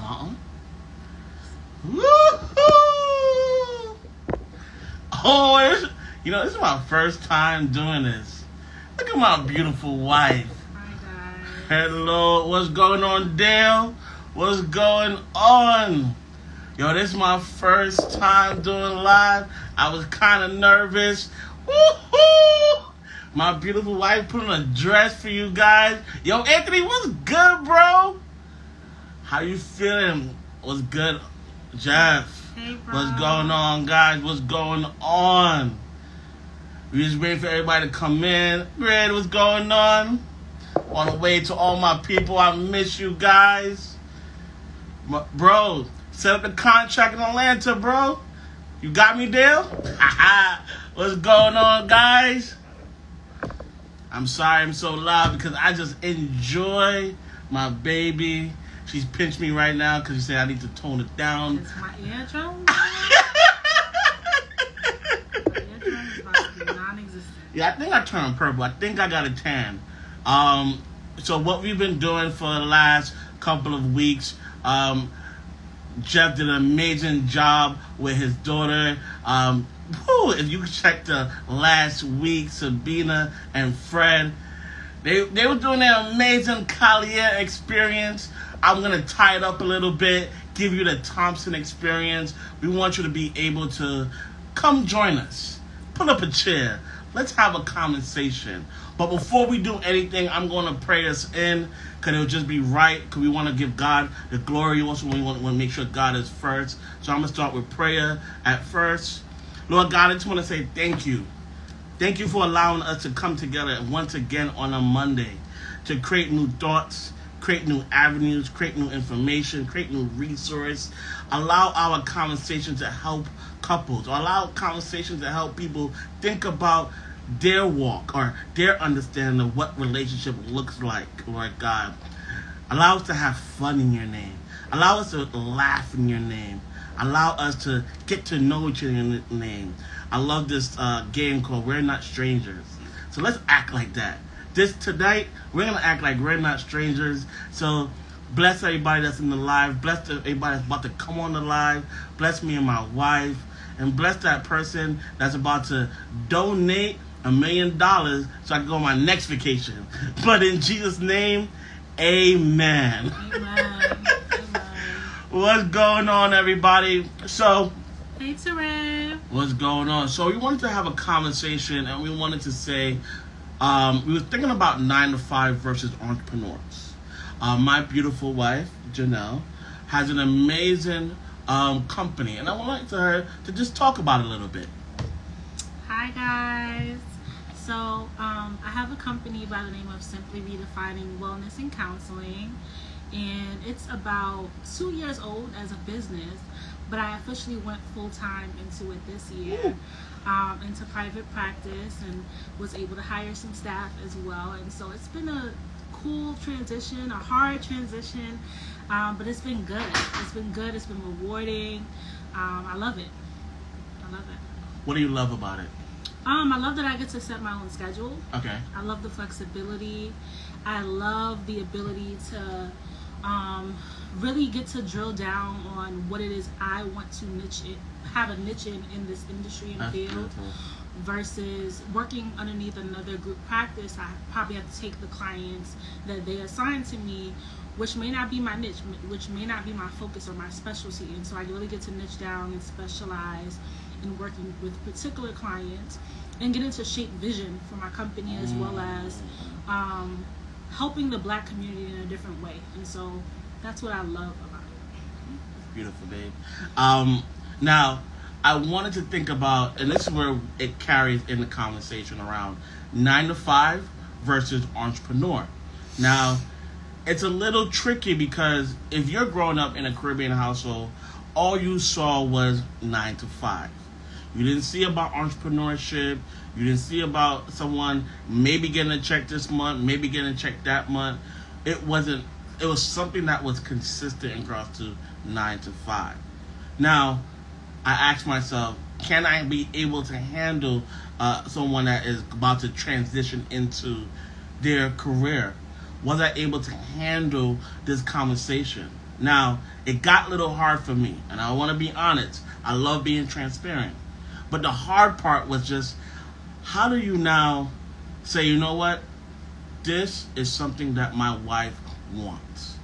Woo-hoo! Oh, this is my first time doing this. Look at my beautiful wife. Hi, guys. Hello. What's going on, Dale? What's going on? Yo, this is my first time doing live. I was kind of nervous. Woo-hoo! My beautiful wife put on a dress for you guys. Yo, Anthony, what's good, bro? How you feeling? What's good, Jeff? Hey, bro. What's going on, guys? What's going on? We just waiting for everybody to come in. Red, what's going on? On the way to all my people, I miss you guys. Bro, set up the contract in Atlanta, bro. You got me, Dale? What's going on, guys? I'm sorry I'm so loud because I just enjoy my baby. She's pinched me right now because she said I need to tone it down. It's my eardrum. My eardrum is about to be non-existent. Yeah, I think I turned purple. I think I got a tan. So what we've been doing for the last couple of weeks, Jeff did an amazing job with his daughter. If you check the last week, Sabina and Fred, they were doing their amazing Collier experience. I'm going to tie it up a little bit, give you the Thompson Experience. We want you to be able to come join us. Pull up a chair. Let's have a conversation. But before we do anything, I'm going to pray us in because it'll just be right because we want to give God the glory. Also, we want to make sure God is first. So I'm going to start with prayer at first. Lord God, I just want to say thank you. Thank you for allowing us to come together once again on a Monday to create new thoughts, create new avenues, create new information, create new resource. Allow our conversation to help couples, or allow conversation to help people think about their walk or their understanding of what relationship looks like, Lord God. Allow us to have fun in your name. Allow us to laugh in your name. Allow us to get to know each other in your name. I love this game called We're Not Strangers. So let's act like that. Tonight, we're going to act like we're not strangers. So bless everybody that's in the live. Bless everybody that's about to come on the live. Bless me and my wife. And bless that person that's about to donate $1 million so I can go on my next vacation. But in Jesus' name, amen. Amen. What's going on, everybody? So, Hey, Terez. what's going on? So we wanted to have a conversation, and we wanted to say, we were thinking about 9 to 5 versus entrepreneurs. My beautiful wife, Janelle, has an amazing company, and I would like her to just talk about it a little bit. Hi, guys. So, I have a company by the name of Simply Redefining Wellness and Counseling. And it's about 2 years old as a business, but I officially went full-time into it this year, into private practice, and was able to hire some staff as well. And so it's been a cool transition, a hard transition, but it's been good. It's been good. It's been rewarding. I love it. I love it. What do you love about it? I love that I get to set my own schedule. Okay. I love the flexibility. I love the ability to really get to drill down on what it is I want to have a niche in this industry and field. Beautiful. Versus working underneath another group practice. I probably have to take the clients that they assign to me, which may not be my niche, which may not be my focus or my specialty. And so I really get to niche down and specialize in working with particular clients and getting to shape vision for my company, as well as helping the Black community in a different way. And so that's what I love about it. Beautiful, babe. Now, I wanted to think about, and this is where it carries in the conversation around 9 to 5 versus entrepreneur. Now, it's a little tricky because if you're growing up in a Caribbean household, all you saw was 9 to 5. You didn't see about entrepreneurship. You didn't see about someone maybe getting a check this month, maybe getting a check that month. It was something that was consistent and across to 9 to 5. Now, I asked myself, can I be able to handle someone that is about to transition into their career? Was I able to handle this conversation? Now, it got a little hard for me, and I want to be honest. I love being transparent. But the hard part was just, how do you now say, you know what? This is something that my wife wants.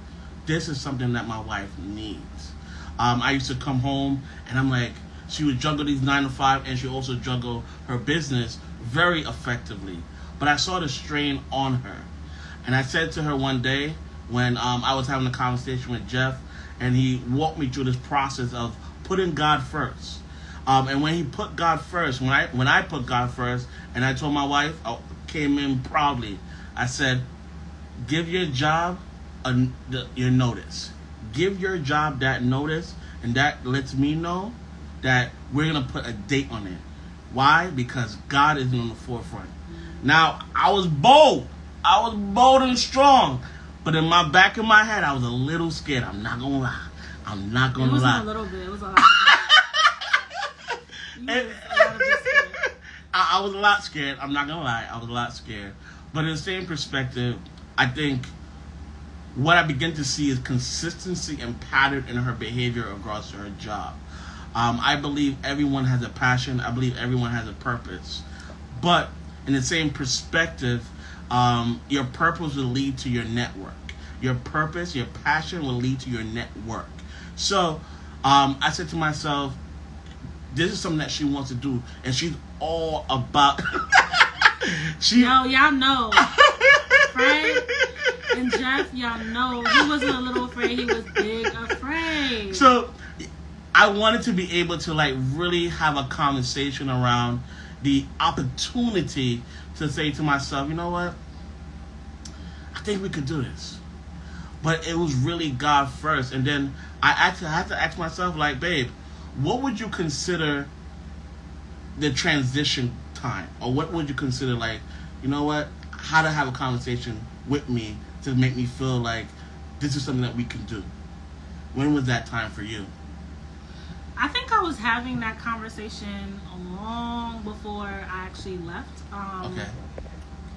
This is something that my wife needs. I used to come home, and I'm like, she would juggle these 9 to 5, and she also juggle her business very effectively. But I saw the strain on her. And I said to her one day, when I was having a conversation with Jeff, and he walked me through this process of putting God first. And when he put God first, when I put God first, and I told my wife, I came in proudly, I said, give your job your notice. Give your job that notice, and that lets me know that we're going to put a date on it. Why? Because God is on the forefront. Now, I was bold. I was bold and strong. But in my back of my head, I was a little scared. I'm not going to lie. I'm not going to lie. It wasn't a little bit. It was a lot. I was a lot scared. I'm not going to lie. I was a lot scared. But in the same perspective, I think what I begin to see is consistency and pattern in her behavior across her job. I believe everyone has a passion. I believe everyone has a purpose. But in the same perspective, your purpose will lead to your network. Your purpose, your passion will lead to your network. So I said to myself, this is something that she wants to do, and she's all about. Y'all know, Fred and Jeff, y'all know he wasn't a little afraid; he was big afraid. So I wanted to be able to like really have a conversation around the opportunity to say to myself, you know what? I think we could do this. But it was really God first. And then I had to ask myself, like, babe, what would you consider the transition time? Or what would you consider, like, you know what? How to have a conversation with me to make me feel like this is something that we can do. When was that time for you? I think I was having that conversation long before I actually left. Okay.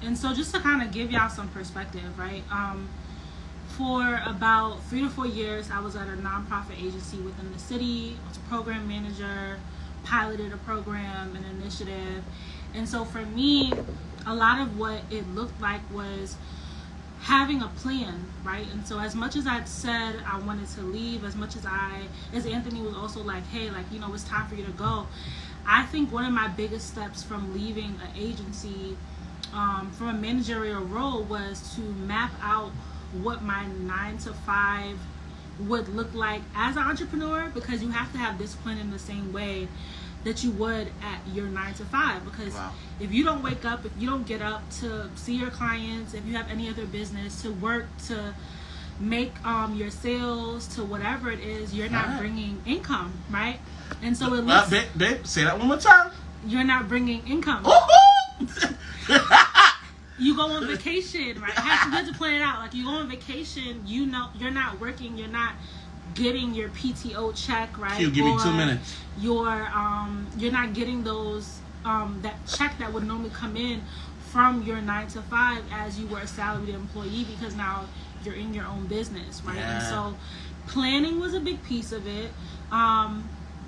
And so just to kind of give y'all some perspective, right? For about 3 to 4 years, I was at a nonprofit agency within the city. I was a program manager, piloted a program, an initiative. And so for me, a lot of what it looked like was having a plan, right? And so as much as I'd said I wanted to leave, as much as Anthony was also like, hey, like, you know, it's time for you to go. I think one of my biggest steps from leaving an agency, from a managerial role, was to map out what my 9 to 5 would look like as an entrepreneur, because you have to have discipline in the same way that you would at your 9 to 5. Because if you don't wake up, if you don't get up to see your clients, if you have any other business to work, to make your sales, to whatever it is, you're not bringing income, right? And so it looks, babe, say that one more time. You're not bringing income. You go on vacation, right? You have to plan it out. Like, you go on vacation, you know you're not working, you're not getting your PTO check, right? Give me 2 minutes. You're not getting those that check that would normally come in from your 9 to 5 as you were a salaried employee, because now you're in your own business, right? Yeah. And so planning was a big piece of it.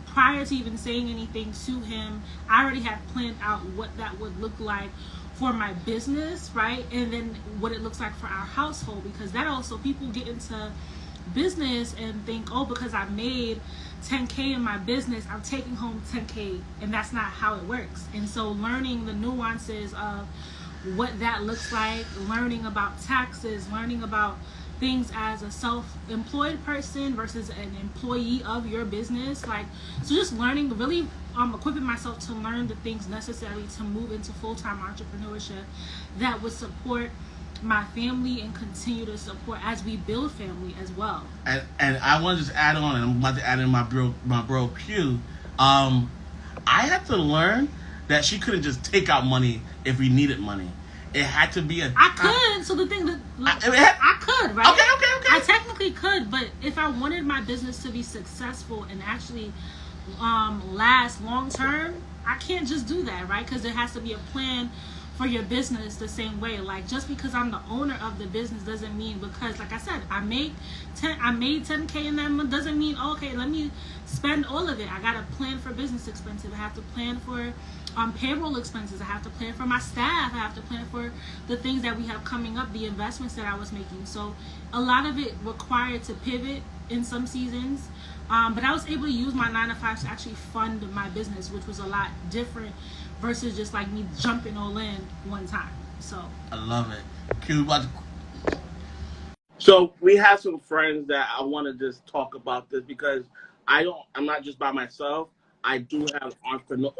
Prior to even saying anything to him, I already had planned out what that would look like for my business, right? And then what it looks like for our household, because that also, people get into business and think, oh, because I made 10K in my business, I'm taking home 10K, and that's not how it works. And so learning the nuances of what that looks like, learning about taxes, learning about things as a self-employed person versus an employee of your business, like, so just learning, really equipping myself to learn the things necessary to move into full-time entrepreneurship that would support my family and continue to support as we build family as well. And I want to just add on, and I'm about to add in my bro Q. I had to learn that she couldn't just take out money if we needed money. It had to be I could. So the thing that I could, right? Okay. I technically could, but if I wanted my business to be successful and actually last long term, I can't just do that, right? Because there has to be a plan for your business the same way. Like, just because I'm the owner of the business doesn't mean, because like I said, I make I made 10K in that month doesn't mean, okay, let me spend all of it. I got to plan for business expenses. I have to plan for payroll expenses. I have to plan for my staff. I have to plan for the things that we have coming up, the investments that I was making. So a lot of it required to pivot in some seasons. But I was able to use my 9 to 5 to actually fund my business, which was a lot different versus just like me jumping all in one time. So I love it. Q, so we have some friends that I want to just talk about this because I'm not just by myself. I do have entrepreneurs.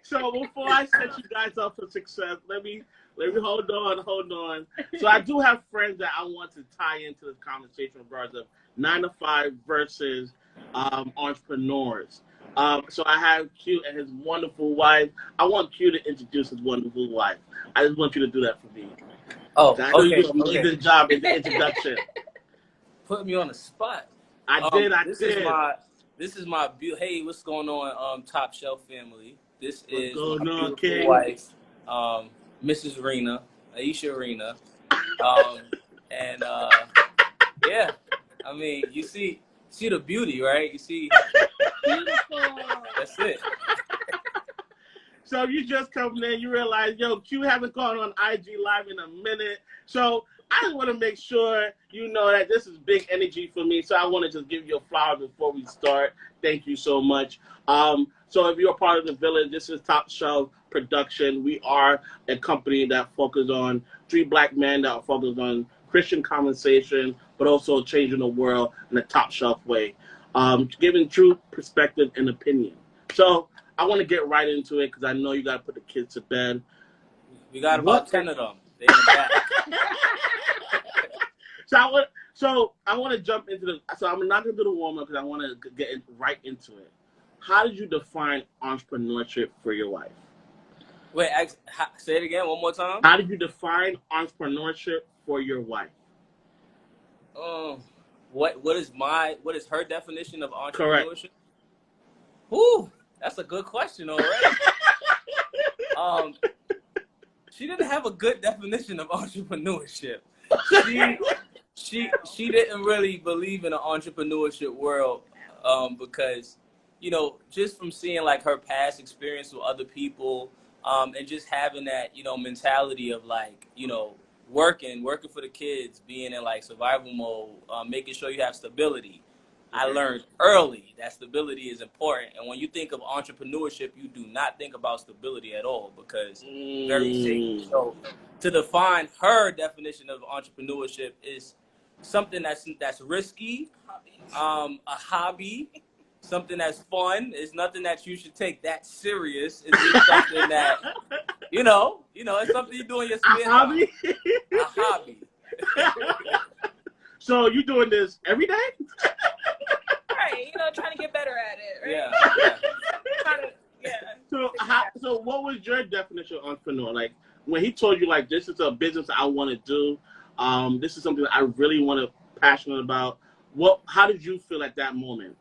So before I set you guys up for success, let me hold on. So I do have friends that I want to tie into this conversation in regards of 9 to 5 versus entrepreneurs. So I have Q and his wonderful wife. I want Q to introduce his wonderful wife. I just want you to do that for me. Oh, I know you okay. do a really good job in the introduction. Put me on the spot. I did. This is my hey, what's going on, Top Shelf family? This is my beautiful King? wife, Mrs. Rena, Aisha Rena. And yeah, I mean, you see the beauty, right? You see, beautiful. That's it. So you just come in, you realize, yo, Q haven't gone on IG Live in a minute. So I just want to make sure you know that this is big energy for me. So I want to just give you a flower before we start. Thank you so much. So if you're a part of the village, this is Top Shelf Production. We are a company that focuses on 3 black men that are focused on Christian conversation, but also changing the world in a top shelf way, giving true perspective and opinion. So I want to get right into it because I know you got to put the kids to bed. We got about 10 of them. They in the back. So I want to jump into so I'm not going to do the warm-up because I want to get right into it. How did you define entrepreneurship for your wife? Wait, say it again one more time. How did you define entrepreneurship for your wife? What is her definition of entrepreneurship? Correct. Ooh, that's a good question already. She didn't have a good definition of entrepreneurship. She didn't really believe in an entrepreneurship world because, you know, just from seeing like her past experience with other people and just having that, you know, mentality of like, you know, working for the kids, being in like survival mode, making sure you have stability. I learned early that stability is important. And when you think of entrepreneurship, you do not think about stability at all because very safe. So to define her definition of entrepreneurship is something that's risky, a hobby, something that's fun. It's nothing that you should take that serious. It's just something that, you know, it's something you do in your spare time. A hobby. So you doing this every day? Right, you know, trying to get better at it, right? Yeah. So what was your definition of entrepreneur? Like when he told you like this is a business I want to do, this is something that I really want to passionate about. How did you feel at that moment?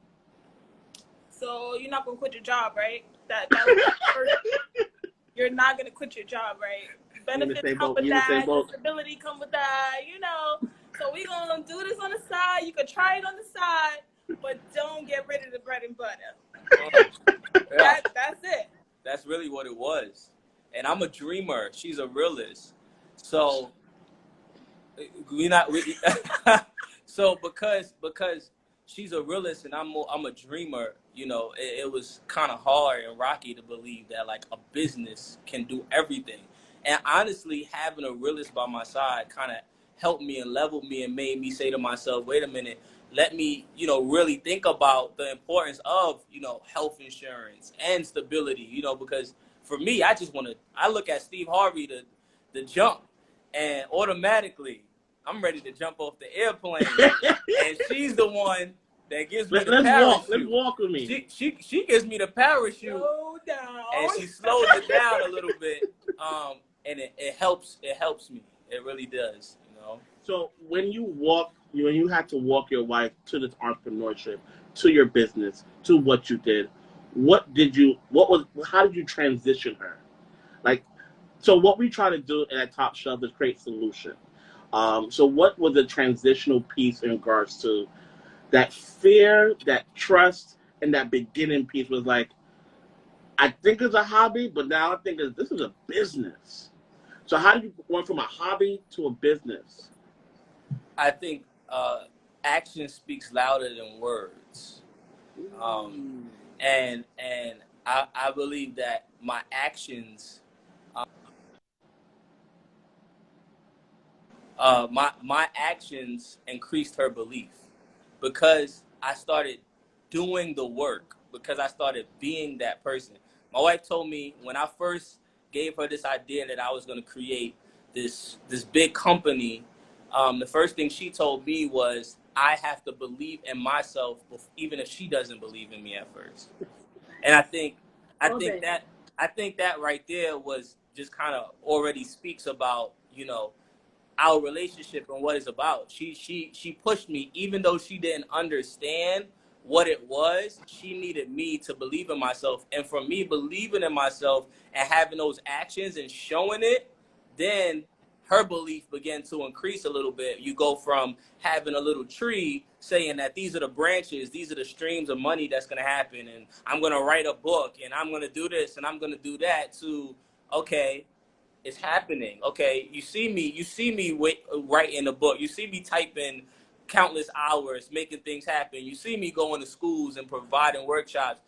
So you're not gonna quit your job, right? That was first. You're not gonna quit your job, right? Benefits come with that, stability come with that, you know. So we're gonna do this on the side. You can try it on the side, but don't get rid of the bread and butter. That's it. That's really what it was. And I'm a dreamer. She's a realist. So so because she's a realist and I'm a dreamer, you know, it was kind of hard and rocky to believe that like a business can do everything. And honestly, having a realist by my side kind of helped me and leveled me and made me say to myself, wait a minute, let me, you know, really think about the importance of, you know, health insurance and stability, you know, because for me, I look at Steve Harvey, the jump, and automatically I'm ready to jump off the airplane. And she's the one that gives me the parachute. Let's walk with me. She gives me the parachute. Slow down. And she slows it down a little bit. And it helps me. It really does, you know. So when you had to walk your wife to this entrepreneurship, to your business, to what you did, how did you transition her? Like, So what we try to do at Top Shelf is create solution. So what was the transitional piece in regards to that fear, that trust, and that beginning piece was like, I think it's a hobby, but now I think this is a business. So how did you went from a hobby to a business? I think action speaks louder than words. And I believe that my actions, my actions increased her belief because I started doing the work, because I started being that person. My wife told me when I first gave her this idea that I was going to create this big company, the first thing she told me was I have to believe in myself even if she doesn't believe in me at first. And I think that right there was just kind of already speaks about, you know, our relationship and what it's about. She pushed me, even though she didn't understand what it was. She needed me to believe in myself, and for me believing in myself and having those actions and showing it, then her belief began to increase a little bit. You go from having a little tree saying that these are the branches, these are the streams of money that's going to happen, and I'm going to write a book, and I'm going to do this, and I'm going to do that, to, okay, it's happening. Okay, you see me writing a book. You see me typing countless hours, making things happen. You see me going to schools and providing workshops.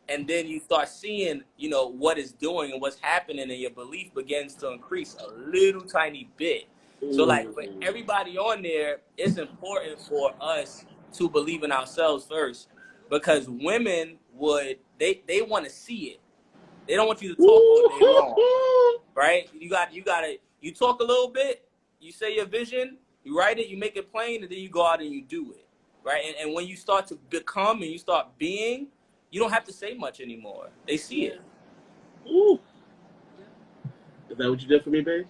And then you start seeing, you know, what it's doing and what's happening, and your belief begins to increase a little tiny bit. So, like, for everybody on there, it's important for us to believe in ourselves first, because women they want to see it. They don't want you to talk all day long, right? You talk a little bit, you say your vision, you write it, you make it plain, and then you go out and you do it, right? And when you start to become and you start being, you don't have to say much anymore. They see it. Ooh. Is that what you did for me, babe?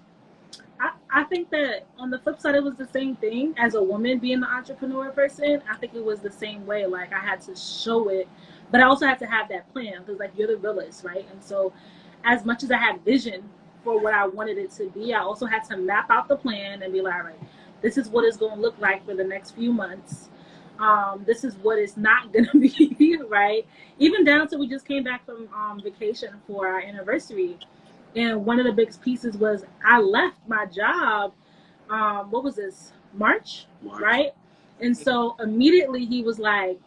I think that on the flip side, it was the same thing. As a woman being the entrepreneur person, I think it was the same way. Like, I had to show it, but I also had to have that plan, because, like, you're the realist, right? And so as much as I had vision for what I wanted it to be, I also had to map out the plan and be like, all right, this is what it's going to look like for the next few months. This is what it's not going to be, right? Even down to, we just came back from vacation for our anniversary. And one of the biggest pieces was I left my job, what was this, March, right? And so immediately he was like,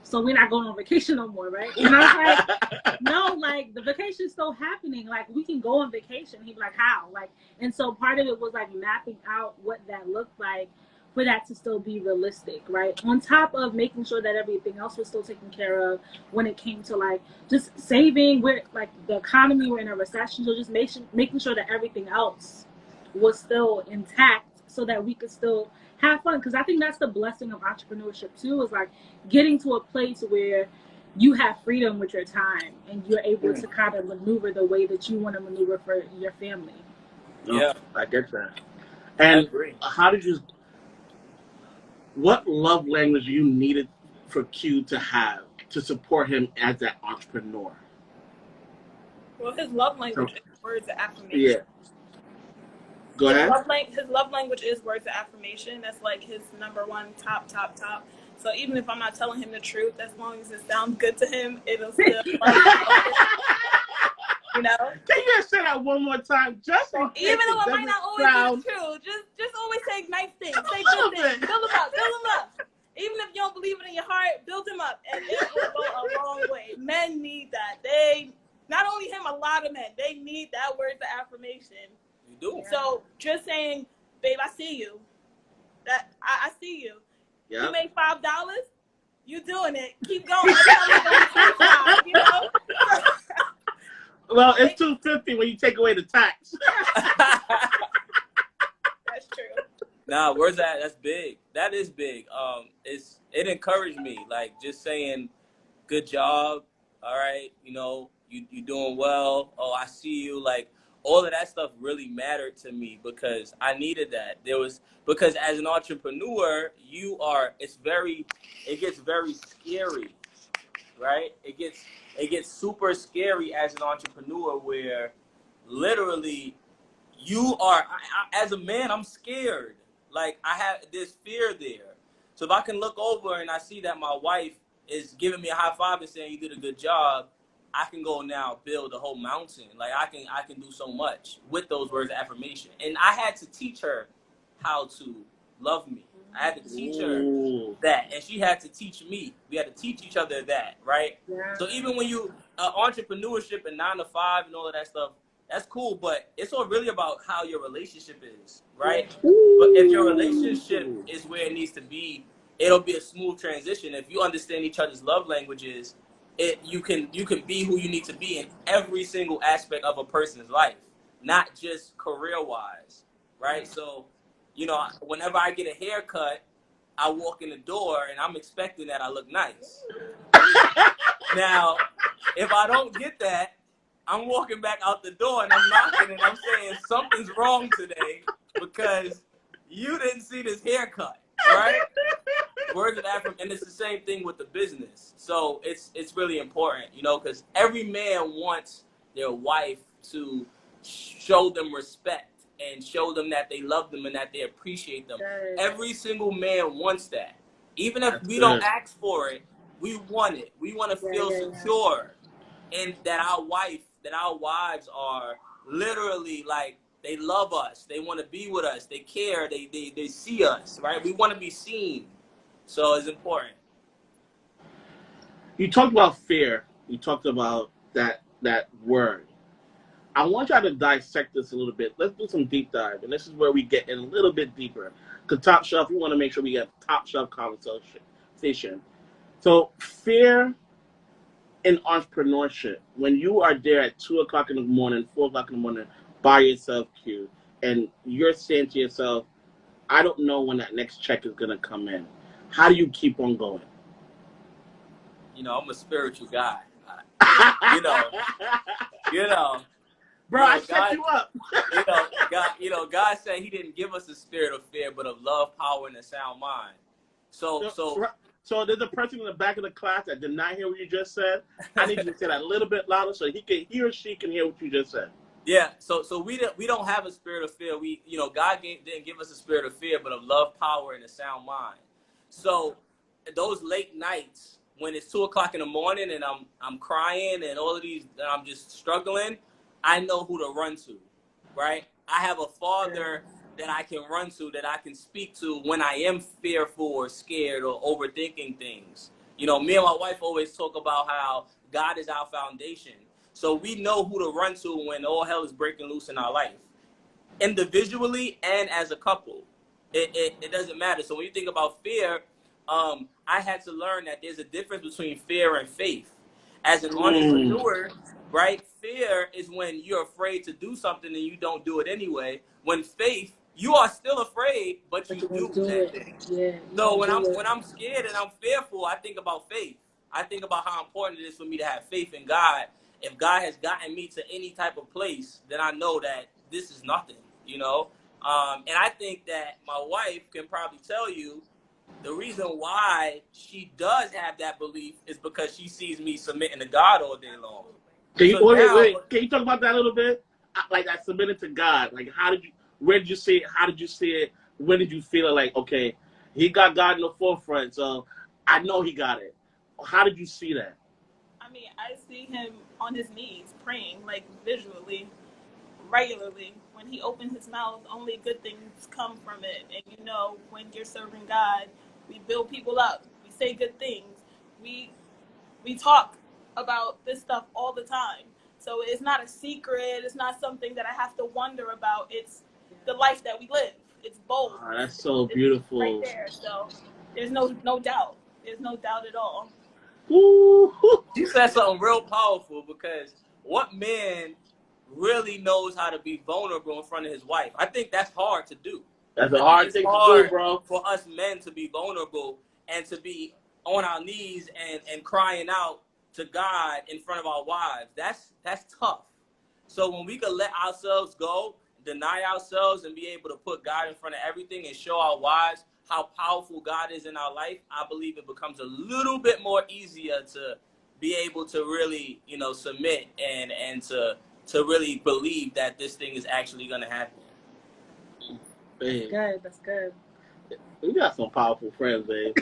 so we're not going on vacation no more, right? And I was like, no, like, the vacation's still happening. Like, we can go on vacation. He'd be like, how? Like, and so part of it was like mapping out what that looked like for that to still be realistic, right? On top of making sure that everything else was still taken care of when it came to, like, just saving. We're, like, the economy, we're in a recession, so just making sure that everything else was still intact so that we could still have fun. Because I think that's the blessing of entrepreneurship too, is like getting to a place where you have freedom with your time and you're able to kind of maneuver the way that you want to maneuver for your family. Yeah, I get that. And how did you, what love language you needed for Q to have to support him as that entrepreneur? Well, his love language is words of affirmation. Yeah. Go ahead. His love language is words of affirmation. That's like his number one, top. So even if I'm not telling him the truth, as long as it sounds good to him, it'll still you know? Can you just say that one more time? Just so even though it might not always be true, just always say nice things. Say good things. Build him up. Even if you don't believe it in your heart, build him up, and it will go a long way. Men need that. Not only him, a lot of men, they need that words of affirmation. You do. So just saying, babe, I see you. That I see you. Yep. You made $5. You doing it. Keep going. You know? Well, it's $250 when you take away the tax. That's true. Nah, where's that? That's big. That is big. It encouraged me. Like, just saying, good job. All right, you know, you doing well. Oh, I see you. Like, all of that stuff really mattered to me because I needed that. Because as an entrepreneur, it gets very scary, right? It gets super scary as an entrepreneur where literally, you are, as a man, I'm scared. Like, I have this fear there. So if I can look over and I see that my wife is giving me a high five and saying you did a good job, I can go now build a whole mountain. Like, I can do so much with those words of affirmation. And I had to teach her how to love me. I had to teach her that, and she had to teach me. We had to teach each other that, right? Yeah. So even when you entrepreneurship and 9 to 5 and all of that stuff, that's cool, but it's all really about how your relationship is, right? But if your relationship is where it needs to be, it'll be a smooth transition. If you understand each other's love languages, you can be who you need to be in every single aspect of a person's life, not just career-wise, right? So, you know, whenever I get a haircut, I walk in the door and I'm expecting that I look nice. Now, if I don't get that, I'm walking back out the door and I'm knocking and I'm saying something's wrong today because you didn't see this haircut, right? Words of affirmation, and it's the same thing with the business. So it's really important, you know, because every man wants their wife to show them respect and show them that they love them and that they appreciate them. Every single man wants that. Even if we don't ask for it, we want it. We want to feel secure in that our wives are literally like, they love us. They want to be with us. They care. They see us, right? We want to be seen. So it's important. You talked about fear. You talked about that word. I want y'all to dissect this a little bit. Let's do some deep dive, and this is where we get in a little bit deeper. Because Top Shelf, we want to make sure we get top shelf conversation. So fear in entrepreneurship, when you are there at 2 o'clock in the morning, 4 o'clock in the morning, by yourself, Q, and you're saying to yourself, I don't know when that next check is going to come in. How do you keep on going? You know, I'm a spiritual guy. You know. Bro, I set you up. God said He didn't give us a spirit of fear, but of love, power, and a sound mind. So there's a person in the back of the class that did not hear what you just said. I need you to say that a little bit louder so he or she can hear what you just said. Yeah. So we don't have a spirit of fear. God didn't give us a spirit of fear, but of love, power, and a sound mind. So those late nights when it's 2 o'clock in the morning and I'm crying and all of these, and I'm just struggling, I know who to run to, right? I have a father that I can run to, that I can speak to when I am fearful or scared or overthinking things. You know, me and my wife always talk about how God is our foundation. So we know who to run to when all hell is breaking loose in our life, individually and as a couple. It doesn't matter. So when you think about fear, I had to learn that there's a difference between fear and faith. As an entrepreneur, right? Fear is when you're afraid to do something and you don't do it anyway. When faith, you are still afraid, but you do that thing. Yeah, so when I'm scared and I'm fearful, I think about faith. I think about how important it is for me to have faith in God. If God has gotten me to any type of place, then I know that this is nothing, you know? And I think that my wife can probably tell you the reason why she does have that belief is because she sees me submitting to God all day long. Can you talk about that a little bit? Like, I submitted to God. Like, where did you see it? How did you see it? When did you feel it? Like, okay, he got God in the forefront, so I know he got it. How did you see that? I mean, I see him on his knees praying, like visually, regularly. When he opens his mouth, only good things come from it. And you know, when you're serving God, we build people up. We say good things. We talk about this stuff all the time. So it's not a secret. It's not something that I have to wonder about. It's the life that we live. It's bold. Oh, that's so beautiful. Right there. So there's no doubt. There's no doubt at all. You said something real powerful, because what man really knows how to be vulnerable in front of his wife? I think that's hard to do. That's a hard thing to do, bro. For us men to be vulnerable and to be on our knees and crying out to God in front of our wives. That's tough. So when we can let ourselves go, deny ourselves, and be able to put God in front of everything and show our wives how powerful God is in our life, I believe it becomes a little bit more easier to be able to really, submit and to to really believe that this thing is actually going to happen. Babe, Good. That's good. we got some powerful friends, babe.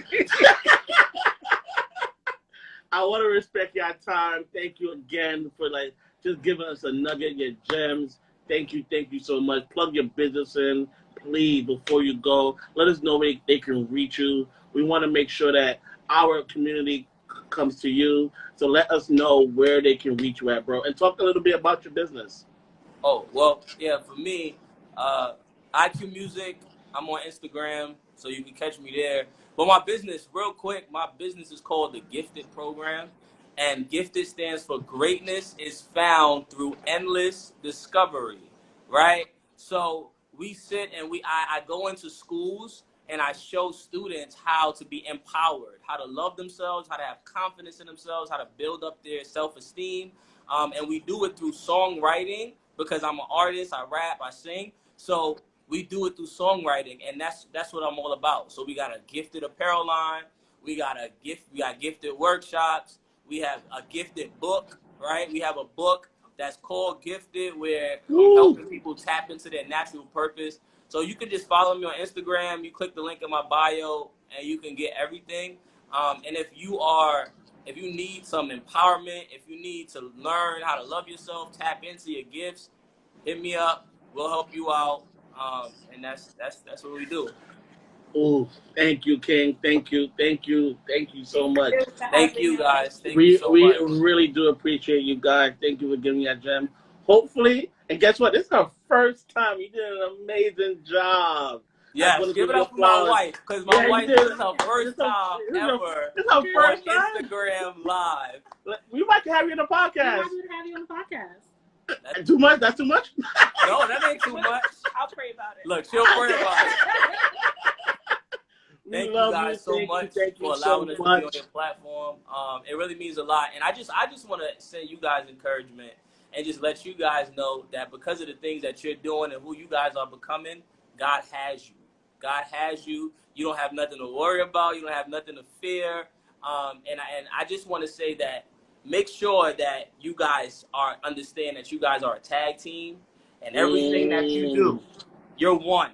I want to respect your time. Thank you again for like just giving us a nugget, your gems. Thank you so much. Plug your business in, please, before you go. Let us know where they can reach you. We want to make sure that our community comes to you. So let us know where they can reach you at, bro. And talk a little bit about your business. Oh, well, yeah, for me, IQ Music, I'm on Instagram, so you can catch me there. But my business, real quick, my business is called the Gifted Program. And Gifted stands for greatness is found through endless discovery, right? So we sit and I go into schools and I show students how to be empowered, how to love themselves, how to have confidence in themselves, how to build up their self-esteem. And we do it through songwriting because I'm an artist, I rap, I sing. So we do it through songwriting, and that's what I'm all about. So we got a gifted apparel line, we got gifted workshops, we have a gifted book, right? We have a book that's called Gifted, where I'm helping people tap into their natural purpose. So you can just follow me on Instagram. You click the link in my bio, and you can get everything. And if you need some empowerment, if you need to learn how to love yourself, tap into your gifts, hit me up. We'll help you out. And that's what we do. Oh, thank you, King. Thank you so much. Thank you, guys. Thank you We so much. really do appreciate you guys. Thank you for giving me that gem. Hopefully, and guess what? This is our first time. You did an amazing job. Yes, give it up for my wife, because my wife, this is her first time ever on Instagram Live. We might have you on the podcast. We might even have you on the podcast. That's too much? That's too much? No, that ain't too much. I'll pray about it. Look, she'll pray about it. Thank you guys so much for allowing us to be on your platform. It really means a lot. And I just want to send you guys encouragement and just let you guys know that because of the things that you're doing and who you guys are becoming, God has you. God has you. You don't have nothing to worry about. You don't have nothing to fear. And I just want to say that make sure that you guys understand that you guys are a tag team, and everything that you do, you're one.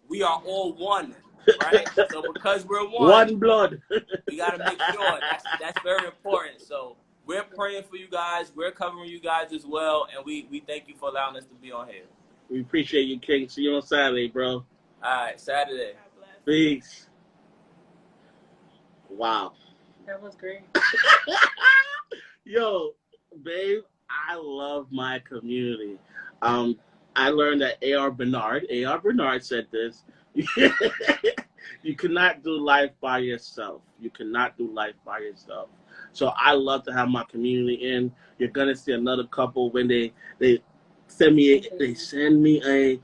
We are all one, right? So because we're one blood, we got to make sure that's very important. So we're praying for you guys. We're covering you guys as well, and we thank you for allowing us to be on here. We appreciate you, King. See you on Saturday, bro. All right, Saturday. Peace. Wow. That was great. Yo, babe, I love my community. I learned that A.R. Bernard said this. You cannot do life by yourself. You cannot do life by yourself. So I love to have my community in. You're gonna see another couple when they send me a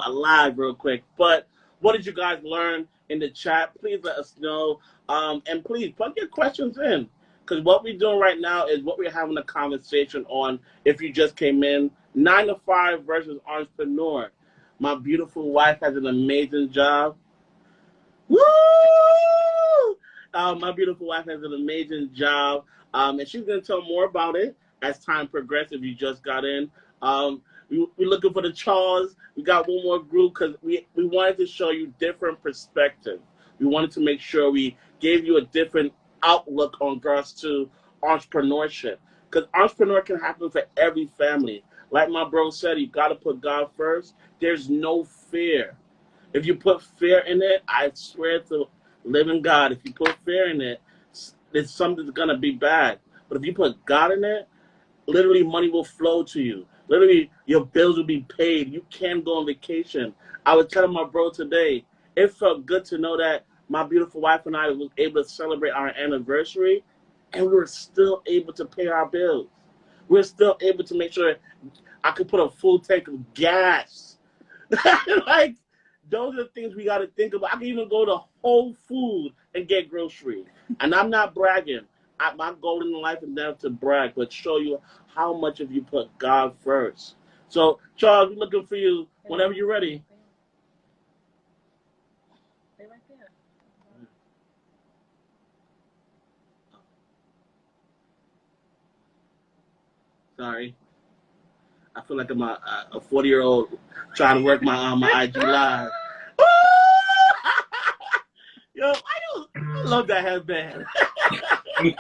live real quick. But what did you guys learn in the chat? Please let us know. And please plug your questions in. Because what we're doing right now is what we're having a conversation on. If you just came in, 9 to 5 versus entrepreneur. My beautiful wife has an amazing job. Woo! My beautiful wife has an amazing job. And she's going to tell more about it as time progresses if you just got in. We're looking for the Charles. We got one more group because we wanted to show you different perspective. We wanted to make sure we gave you a different outlook on regards to entrepreneurship. Because entrepreneur can happen for every family. Like my bro said, you got to put God first. There's no fear. If you put fear in it, I swear to living God, if you put fear in it, it's something's going to be bad. But if you put God in it, literally money will flow to you. Literally, your bills will be paid. You can go on vacation. I was telling my bro today, it felt good to know that my beautiful wife and I was able to celebrate our anniversary, and we were still able to pay our bills. We were still able to make sure I could put a full tank of gas. Like, those are the things we got to think about. I can even go to Whole Foods and get groceries. And I'm not bragging. My goal in life is never to brag, but show you how much of you put God first. So, Charles, we're looking for you whenever you're ready. Stay right there. Sorry. I feel like I'm a 40-year-old trying to work my IG live. Yo, I love that headband. I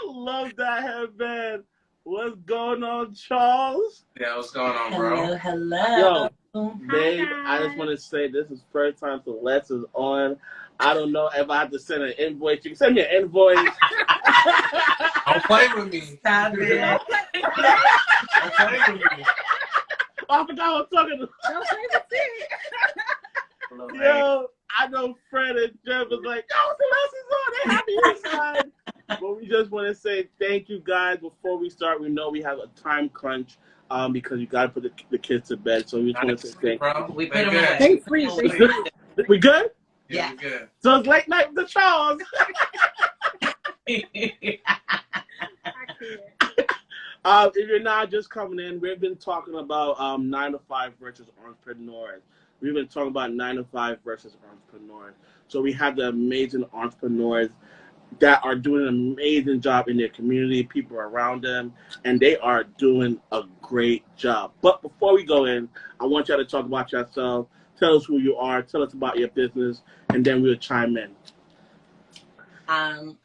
love that headband. What's going on, Charles? Yeah, what's going on, bro? Hello. Yo, babe, I just want to say this is first time Celeste is on. I don't know if I have to send an invoice. You can send me an invoice. Don't play with me. Stop it. Don't play with me. Oh, I forgot what I'm talking about. Don't say the thing. Yo, I know Fred and Jeff was like, yo, Celeste is on. They happy inside. But we just want to say thank you guys. Before we start, we know we have a time crunch because you got to put the kids to bed. So we just want to say thank you. We put them good. away. Thanks, we good? Yeah, we good. So it's late night with the Charles. If you're not just coming in, we've been talking about 9 to 5 versus entrepreneurs. We've been talking about 9 to 5 versus entrepreneurs. So we have the amazing entrepreneurs that are doing an amazing job in their community, people around them, and they are doing a great job. But before we go in, I want y'all to talk about yourself. Tell us who you are. Tell us about your business, and then we'll chime in.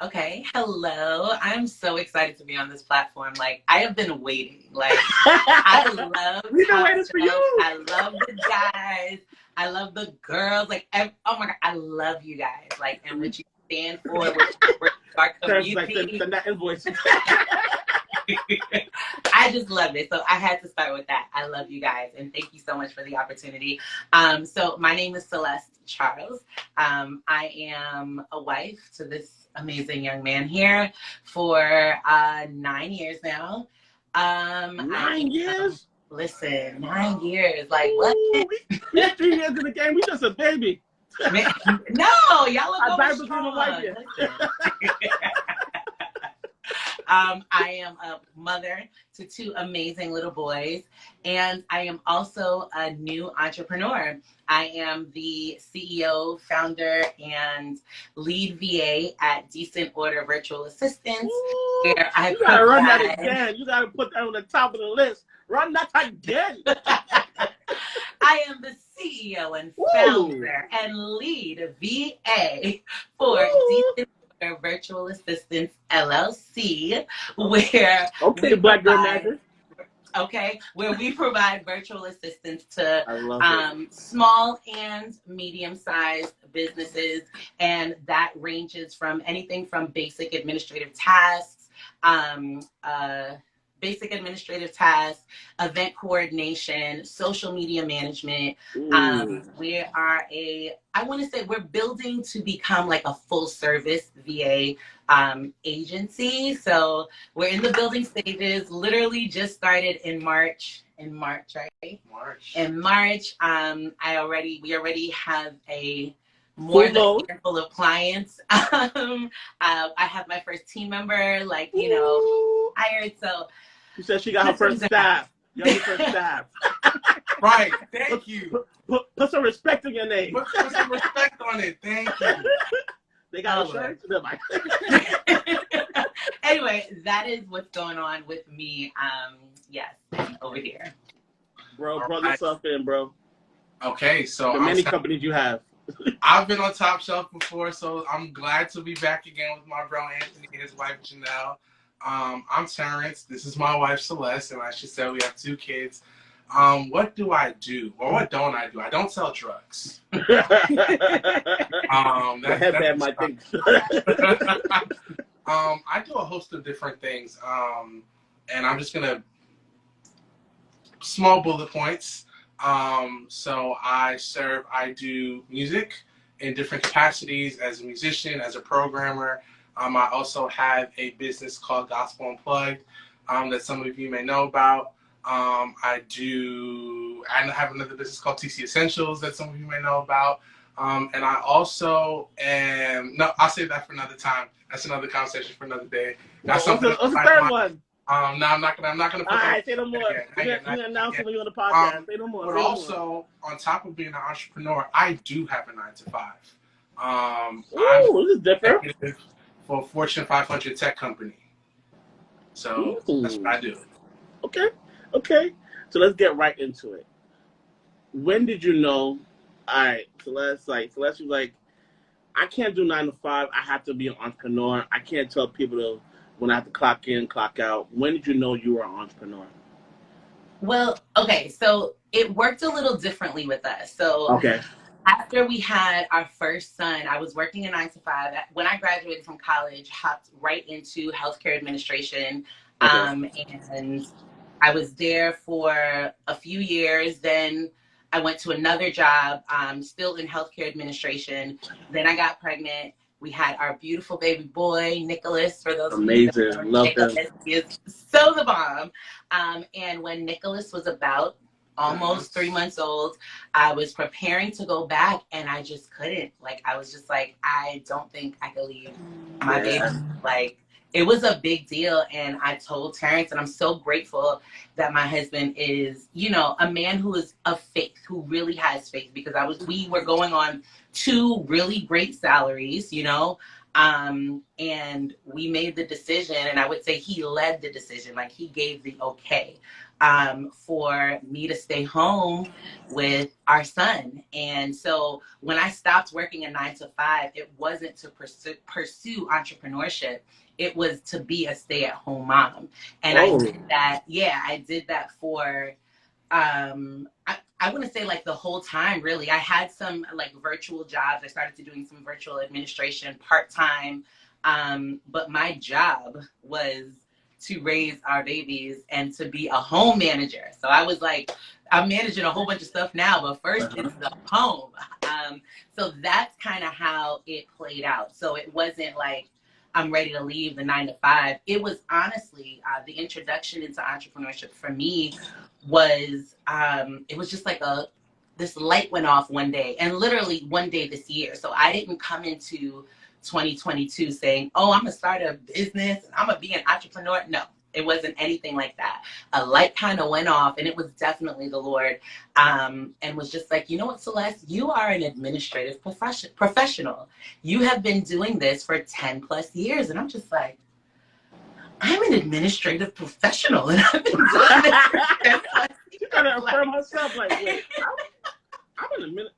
Okay. Hello. I'm so excited to be on this platform. Like, I have been waiting. Like, I love We've been waiting for you. I love the guys. I love the girls. Like, oh my God, I love you guys. Like, and what you stand for, what you bring to our community. Send that invoice. I just love it. So I had to start with that. I love you guys, and thank you so much for the opportunity. So my name is Celeste Charles. I am a wife to this amazing young man here for 9 years now. 9 years? Listen, 9 years. Like, what? We 3 years in the game. We just a baby. Man, no, y'all look over strong. I am a mother to 2 amazing little boys, and I am also a new entrepreneur. I am the CEO, founder, and lead VA at Decent Order Virtual Assistants. Ooh, where I you gotta run that again. You gotta put that on the top of the list. Run that again. I am the CEO and founder and lead VA for Decent Order Virtual Assistants LLC, where Black Girl Magic. Where we provide virtual assistance to small and medium-sized businesses, and that ranges from anything from basic administrative tasks, event coordination, social media management. We're building to become like a full service VA agency. So we're in the building stages, literally just started in March, right? In March, we already have more than a handful of clients. I have my first team member, hired. So she said she got her first staff. You got your first staff. Right. Thank you. Put some respect in your name. Put some respect on it. Thank you. They got insurance? Anyway, that is what's going on with me. Yes, over here. Bro, plug yourself in, bro. Okay, so the many companies you have. I've been on Top Shelf before, so I'm glad to be back again with my bro Anthony and his wife Janelle. I'm Terrence. This is my wife Celeste, and I should say we have 2 kids. What do I do, or what don't I do? I don't sell drugs. That's my thing. I do a host of different things, and I'm just gonna small bullet points. So I do music in different capacities as a musician, as a programmer. I also have a business called Gospel Unplugged that some of you may know about. I have another business called TC Essentials that some of you may know about. And I also I'll save that for another time. That's another conversation for another day. What's the third one? No, I'm not gonna put all right, say no more. You're announcing when you're on the podcast. Say no more. But also, on top of being an entrepreneur, I do have a 9 to 5. This is different. For a Fortune 500 tech company. So that's what I do. Okay. So let's get right into it. When did you know? All right, Celeste was like, I can't do 9 to 5. I have to be an entrepreneur. I can't tell people to when I have to clock in, clock out. When did you know you were an entrepreneur? Well, okay, so it worked a little differently with us. So Okay. after we had our first son, I was working a 9 to 5. When I graduated from college, hopped right into healthcare administration. Okay. And I was there for a few years. Then I went to another job, still in healthcare administration. Then I got pregnant. We had our beautiful baby boy, Nicholas, for those of you who don't Amazing. know Love Nicholas, him. he is so the bomb. And when Nicholas was about almost 3 months old, I was preparing to go back and I just couldn't. Like, I was just like, I don't think I could leave my baby. Yeah. Like, it was a big deal. And I told Terrence, and I'm so grateful that my husband is, a man who is of faith, who really has faith, because we were going on 2 really great salaries, and we made the decision, and I would say he led the decision, like he gave the okay for me to stay home with our son. And so when I stopped working a 9 to 5, it wasn't to pursue entrepreneurship. It was to be a stay-at-home mom. And I did that. Yeah, I did that for I wouldn't say like the whole time, really. I had some like virtual jobs. I started doing some virtual administration part-time. But my job was to raise our babies and to be a home manager. So I was like, I'm managing a whole bunch of stuff now, but first it's the home. So that's kind of how it played out. So it wasn't like I'm ready to leave the 9 to 5. It was honestly the introduction into entrepreneurship for me was it was just like this light went off one day, and literally one day this year. So I didn't come into 2022 saying, oh, I'm gonna start a business and I'm gonna be an entrepreneur. No, it wasn't anything like that. A light kind of went off, and it was definitely the Lord, and was just like, you know what, Celeste, you are an administrative professional. You have been doing this for 10 plus years. And I'm just like, I'm an administrative professional, and I've been doing this for 10 plus years. You gotta affirm herself, like, wait, I'm in a minute.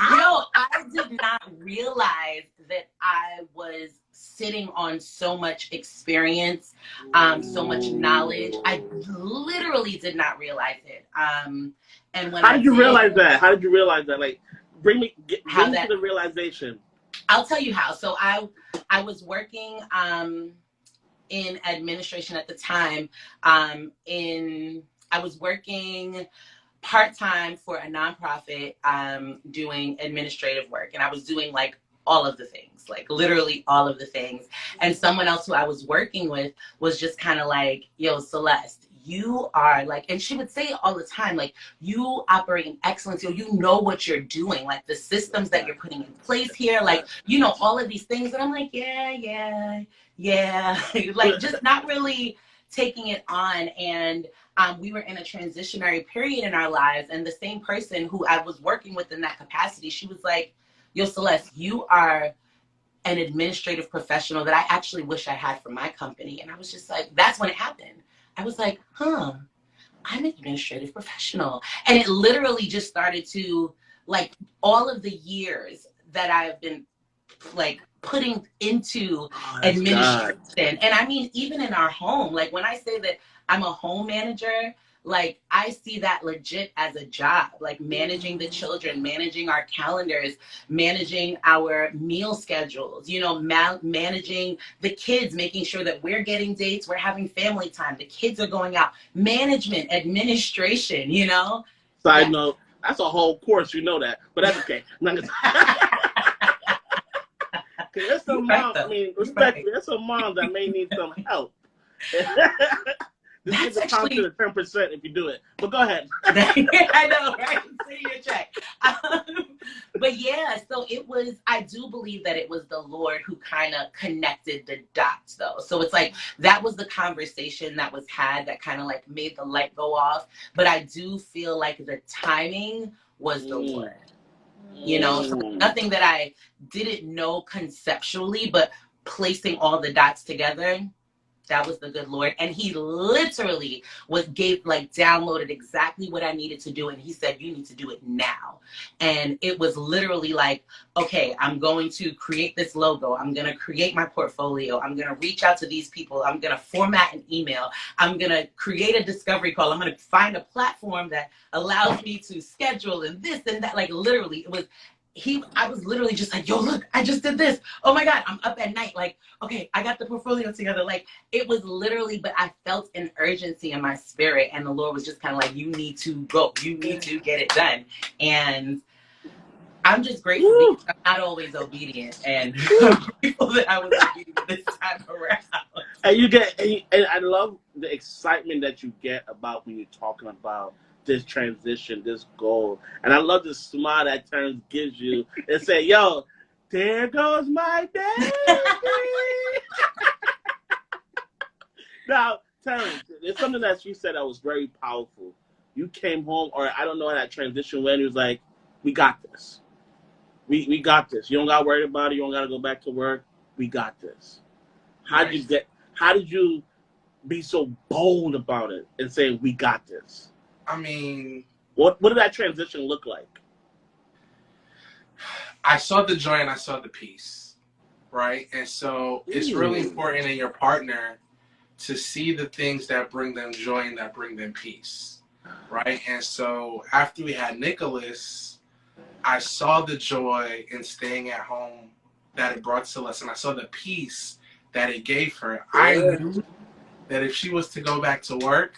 I did not realize that I was sitting on so much experience, so much knowledge. I literally did not realize it. And when How did you realize that? How did you realize that? Like, bring me to the realization. I'll tell you how. So I was working in administration at the time. I was working part-time for a nonprofit, doing administrative work. And I was doing like all of the things, like literally all of the things. And someone else who I was working with was just kind of like, yo, Celeste, you are like, and she would say all the time, like, you operate in excellence. You know what you're doing, like the systems that you're putting in place here, like, all of these things. And I'm like, yeah. Like, just not really taking it on. And we were in a transitionary period in our lives. And the same person who I was working with in that capacity, she was like, yo, Celeste, you are an administrative professional that I actually wish I had for my company. And I was just like, that's when it happened. I was like, I'm an administrative professional. And it literally just started to, like, all of the years that I've been like putting into administration. And I mean, even in our home, like when I say that I'm a home manager, like I see that legit as a job, like managing the children, managing our calendars, managing our meal schedules, managing the kids, making sure that we're getting dates, we're having family time, the kids are going out, management, administration, Side note, that's a whole course, that, but that's okay. There's some moms, respectfully, there's some moms that may need some help. This is a count to the 10% if you do it. But go ahead. I know, right? Send your check. But yeah, so I do believe that it was the Lord who kind of connected the dots, though. So it's like, that was the conversation that was had that kind of like made the light go off. But I do feel like the timing was the Lord. So nothing that I didn't know conceptually, but placing all the dots together, That was the good Lord. And he literally downloaded exactly what I needed to do. And he said, you need to do it now. And it was literally like, okay, I'm going to create this logo. I'm going to create my portfolio. I'm going to reach out to these people. I'm going to format an email. I'm going to create a discovery call. I'm going to find a platform that allows me to schedule and this and that. Like literally I was literally just like, yo, look, I just did this. Oh my God, I'm up at night. Like, okay, I got the portfolio together. Like, it was literally, but I felt an urgency in my spirit. And the Lord was just kind of like, you need to go. You need to get it done. And I'm just grateful because I'm not always obedient. And I'm grateful that I was obedient this time around. And I love the excitement that you get about when you're talking about this transition, this goal. And I love the smile that Terrence gives you and say, yo, there goes my baby. Now, Terrence, there's something that she said that was very powerful. You came home, or I don't know how that transition went. He was like, we got this. We got this. You don't got to worry about it. You don't got to go back to work. We got this. How did you be so bold about it and say, we got this? I mean, what did that transition look like? I saw the joy and I saw the peace, right? And so it's really important in your partner to see the things that bring them joy and that bring them peace, right? And so after we had Nicholas, I saw the joy in staying at home that it brought to us, and I saw the peace that it gave her. I knew that if she was to go back to work,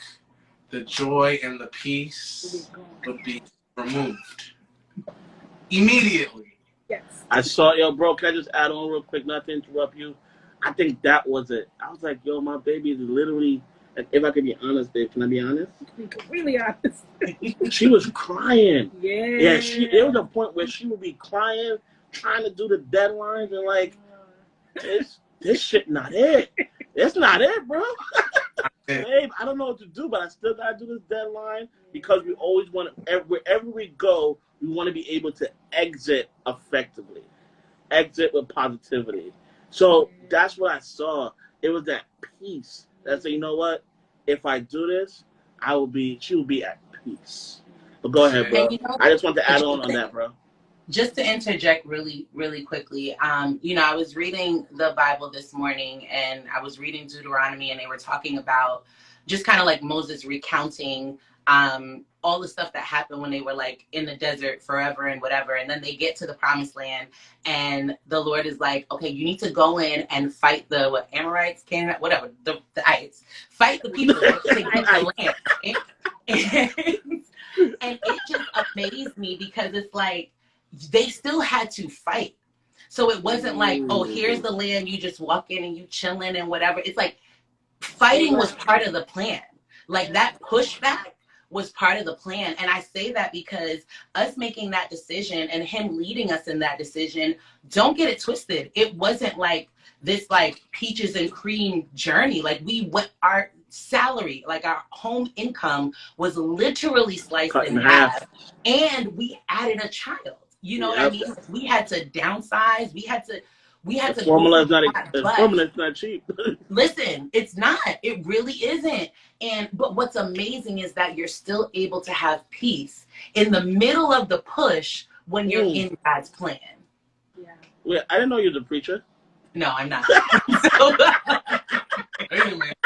the joy and the peace would be removed immediately. Yes. I saw, yo, bro, can I just add on real quick, not to interrupt you? I think that was it. I was like, yo, my baby is literally, if I could be honest, Dave, can I be honest? Be really honest. She was crying. Yeah. Yeah, there was a point where she would be crying, trying to do the deadlines, and like, this shit not it. It's not it, bro. Babe, I don't know what to do, but I still gotta do this deadline because we always want to, wherever we go, we want to be able to exit effectively, exit with positivity. So that's what I saw. It was that peace that said, you know what? If I do this, she will be at peace. But go ahead, bro. I just want to add on that, bro. Just to interject really, really quickly, I was reading the Bible this morning, and I was reading Deuteronomy, and they were talking about just kind of like Moses recounting all the stuff that happened when they were like in the desert forever and whatever. And then they get to the promised land, and the Lord is like, okay, you need to go in and fight the Amorites, Canaanites, whatever, the ites. Fight the people to get the land. And it just amazed me because it's like, they still had to fight. So it wasn't like, oh, here's the land, you just walk in and you chilling and whatever. It's like fighting was part of the plan. Like that pushback was part of the plan. And I say that because us making that decision and him leading us in that decision, don't get it twisted. It wasn't like this like peaches and cream journey. Like our salary, like our home income was literally sliced in half. And we added a child. You know what I mean? We had to downsize. We had to. Formula is not cheap. Listen, it's not. It really isn't. But what's amazing is that you're still able to have peace in the middle of the push when you're in God's plan. Yeah. Wait, I didn't know you was a preacher. No, I'm not. Wait a minute.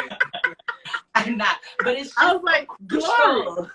I'm not. But it's just I was like, crucial.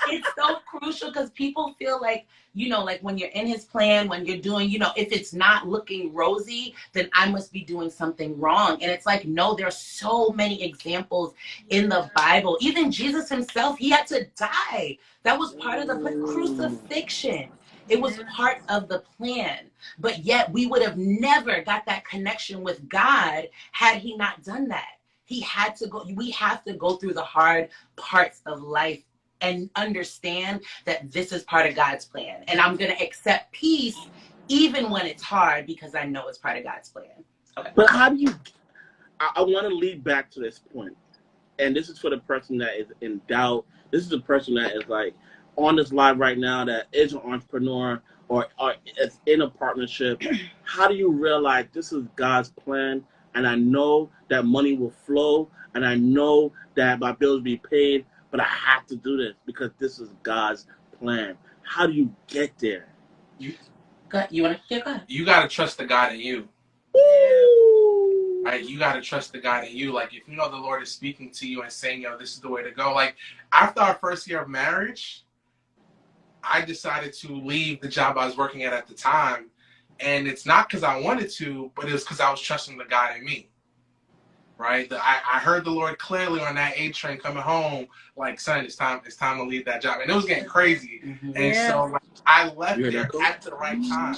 It's so crucial because people feel like, like when you're in his plan, when you're doing, if it's not looking rosy, then I must be doing something wrong. And it's like, no, there's so many examples in the Bible. Even Jesus himself, he had to die. That was part of the crucifixion. It was part of the plan. But yet we would have never got that connection with God had he not done that. We have to go through the hard parts of life and understand that this is part of God's plan. And I'm going to accept peace even when it's hard because I know it's part of God's plan. Okay. But how do you, I want to lead back to this point. And this is for the person that is in doubt. This is the person that is like on this live right now that is an entrepreneur or is in a partnership. How do you realize this is God's plan and I know that money will flow, and I know that my bills will be paid, but I have to do this because this is God's plan. How do you get there? You want to get God? You gotta trust the God in you. Woo! Right? You gotta trust the God in you. Like, if you know the Lord is speaking to you and saying, yo, this is the way to go. Like, after our first year of marriage, I decided to leave the job I was working at the time. And it's not because I wanted to, but it was because I was trusting the God in me. Right? I heard the Lord clearly on that A train coming home, like, son, it's time to leave that job. And it was getting crazy. And so like, I left there at the right time.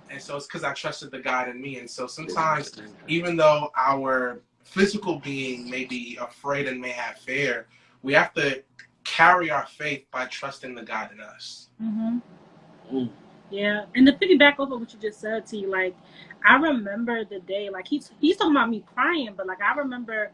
And so it's because I trusted the God in me. And so sometimes, even though our physical being may be afraid and may have fear, we have to carry our faith by trusting the God in us. Yeah, and to piggyback off of what you just said, T, like, I remember the day, like, he's talking about me crying, but, like, I remember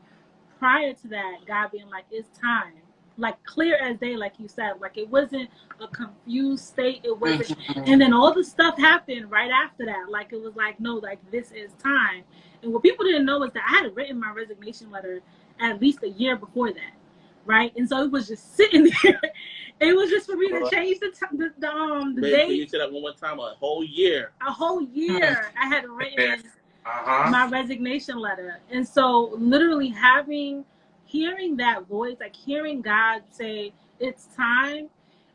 prior to that, God being like, it's time. Like, clear as day, like you said. Like, it wasn't a confused state. It wasn't. And then all the stuff happened right after that. Like, it was like, no, like, this is time. And what people didn't know is that I had written my resignation letter at least a year before that. Right? And so it was just sitting there. It was just for me to change the date. You said that one more time, a whole year. A whole year I had written my resignation letter. And so literally hearing that voice, like hearing God say, it's time.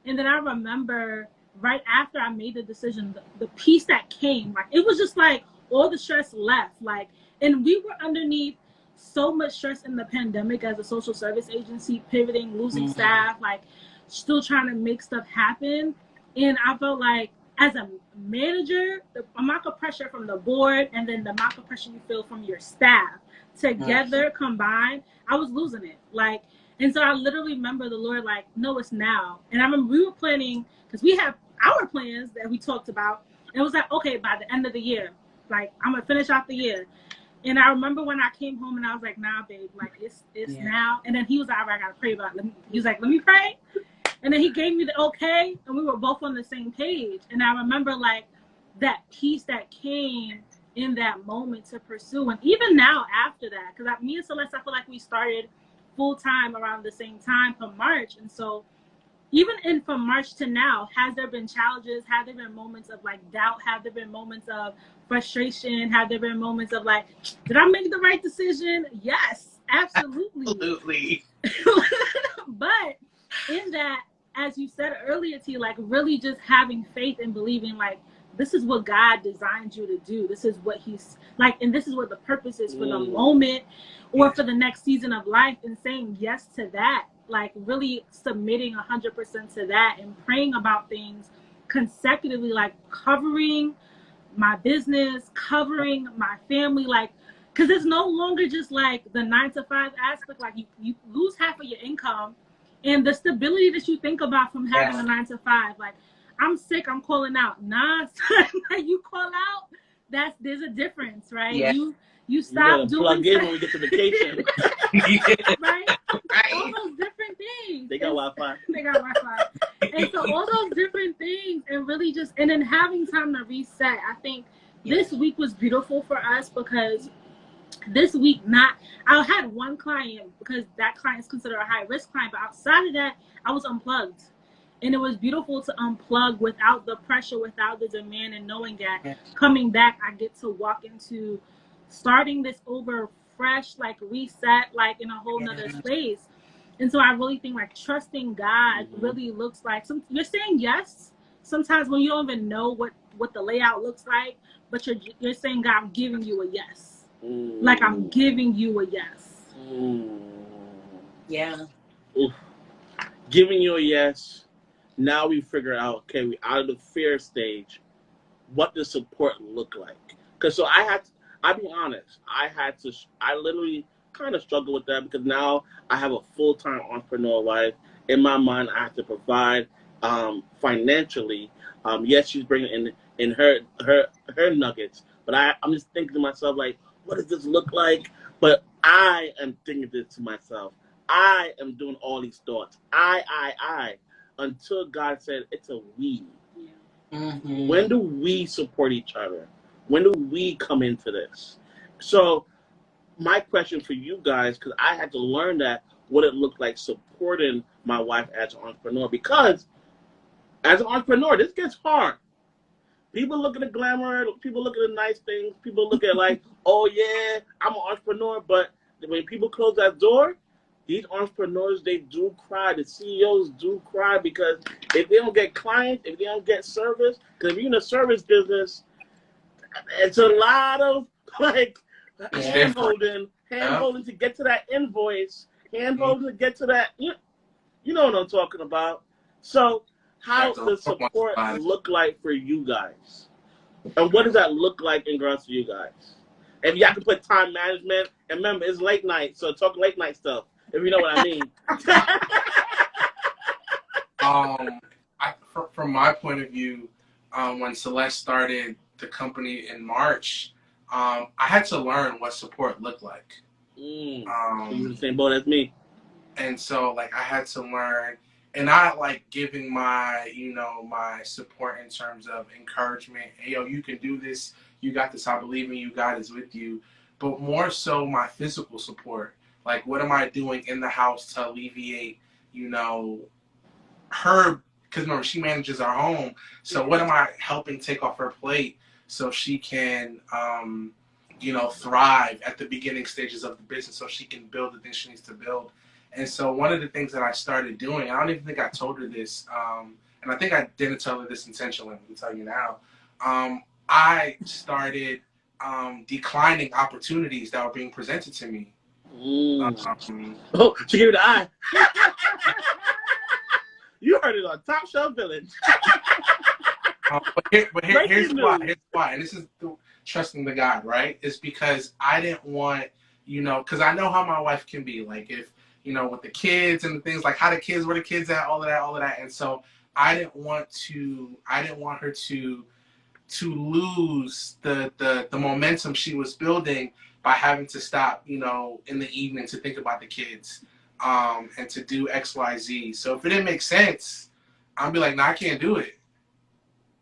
And then I remember right after I made the decision, the peace that came, like, it was just like all the stress left. Like, and we were underneath so much stress in the pandemic as a social service agency, pivoting, losing staff, like, still trying to make stuff happen. And I felt like as a manager, the amount of pressure from the board and then the amount of pressure you feel from your staff together combined, I was losing it. Like, and so I literally remember the Lord like, no, it's now. And I remember we were planning, because we have our plans that we talked about. And it was like, okay, by the end of the year, like, I'm going to finish off the year. And I remember when I came home and I was like, nah, babe, like, it's now. And then he was like, all right, I got to pray about it. He was like, let me pray. And then he gave me the okay, and we were both on the same page. And I remember, like, that peace that came in that moment to pursue. And even now after that, because me and Celeste, I feel like we started full-time around the same time from March. And so even from March to now, has there been challenges? Have there been moments of, like, doubt? Have there been moments of frustration? Have there been moments of, like, did I make the right decision? Yes, absolutely. But in that, as you said earlier, T, like, really just having faith and believing, like, this is what God designed you to do. This is what he's like, and this is what the purpose is for the moment or for the next season of life, and saying yes to that, like, really submitting 100% to that and praying about things consecutively, like covering my business, covering my family, like, because it's no longer just like the 9-to-5 aspect. Like, you lose half of your income. And the stability that you think about from having a 9-to-5, like, I'm sick, I'm calling out. Nah, like, you call out, there's a difference, right? Yeah. You stop doing plug in when we get to vacation. Right? All those different things. They got Wi-Fi. They got Wi-Fi. And so all those different things, and really just, and then having time to reset. I think this week was beautiful for us because this week, I had one client because that client is considered a high risk client, but outside of that, I was unplugged. And it was beautiful to unplug without the pressure, without the demand, and knowing that coming back, I get to walk into starting this over fresh, like, reset, like, in a whole nother space. And so I really think, like, trusting God really looks like you're saying yes sometimes when you don't even know what the layout looks like, but you're saying, God, I'm giving you a yes. Like, I'm giving you a yes. Yeah. Oof. Giving you a yes. Now we figure out, okay, we out of the fear stage. What does support look like? Because so I'll be honest, I literally kind of struggle with that because now I have a full-time entrepreneur life. In my mind, I have to provide financially. Yes, she's bringing in her nuggets, but I'm just thinking to myself, like, what does this look like? But I am thinking this to myself. I am doing all these thoughts. I. Until God said, it's a we. When do we support each other? When do we come into this? So my question for you guys, because I had to learn that what it looked like supporting my wife as an entrepreneur. Because as an entrepreneur, this gets hard. People look at the glamour, people look at the nice things, people look at like, oh yeah, I'm an entrepreneur. But when people close that door, these entrepreneurs, they do cry. The CEOs do cry because if they don't get clients, if they don't get service, because if you're in a service business, it's a lot of like hand holding to get to that invoice, hand holding to get to that. You know what I'm talking about. So, how does support look like for you guys? And what does that look like in regards to you guys? If y'all can put time management, and remember, it's late night, so talk late night stuff, if you know what I mean. From my point of view, when Celeste started the company in March, I had to learn what support looked like. So you're in the same boat as me. And so, like, I had to learn, and not like giving my, my support in terms of encouragement. Hey, yo, you can do this. You got this. I believe in you. God is with you. But more so my physical support. Like, what am I doing in the house to alleviate, her, because remember, she manages our home. So what am I helping take off her plate so she can, thrive at the beginning stages of the business, so she can build the things she needs to build. And so one of the things that I started doing, I don't even think I told her this, and I think I didn't tell her this intentionally, I can tell you now. I started declining opportunities that were being presented to me. Oh, she gave me the eye. You heard it on Top Shelf Village. But here's why, and this is trusting the God, right? It's because I didn't want, because I know how my wife can be, like if, with the kids and the things, like where the kids at, all of that. And so I didn't want her to lose the momentum she was building by having to stop, in the evening to think about the kids, and to do X, Y, Z. So if it didn't make sense, I'd be like, no, I can't do it.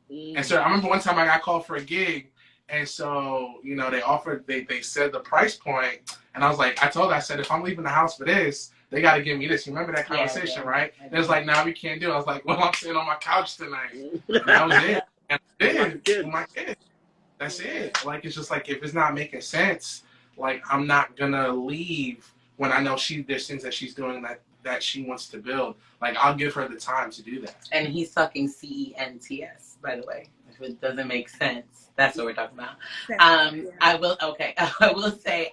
And so I remember one time I got called for a gig, and so, they said the price point, and I was like, I said, if I'm leaving the house for this, they got to give me this. You remember that conversation, right? And it was like, nah, we can't do it. I was like, well, I'm sitting on my couch tonight. And that was it. And I did. My kids. That's it. Like, it's just like, if it's not making sense, like, I'm not going to leave when I know there's things that she's doing that she wants to build. Like, I'll give her the time to do that. And he's talking CENTS, by the way. If it doesn't make sense, that's what we're talking about. I will say,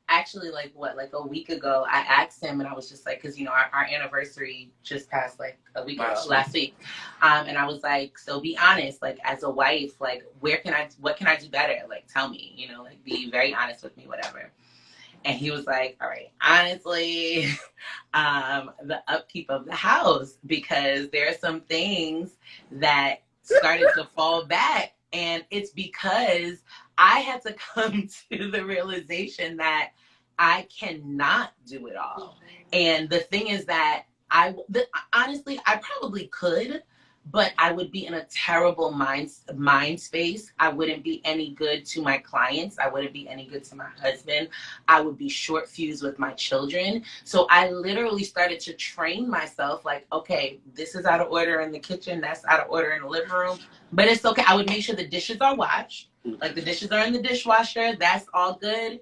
actually, like a week ago, I asked him, and I was just like, because, our anniversary just passed like a week ago, last week. And I was like, so be honest, like, as a wife, like, what can I do better? Like, tell me, like, be very honest with me, whatever. And he was like, all right, honestly, the upkeep of the house, because there are some things that started to fall back. And it's because I had to come to the realization that I cannot do it all. And the thing is that honestly, I probably could, but I would be in a terrible mind space. I wouldn't be any good to my clients. I wouldn't be any good to my husband. I would be short fused with my children. So I literally started to train myself like, okay, this is out of order in the kitchen. That's out of order in the living room. But it's okay. I would make sure the dishes are washed. Like the dishes are in the dishwasher. That's all good.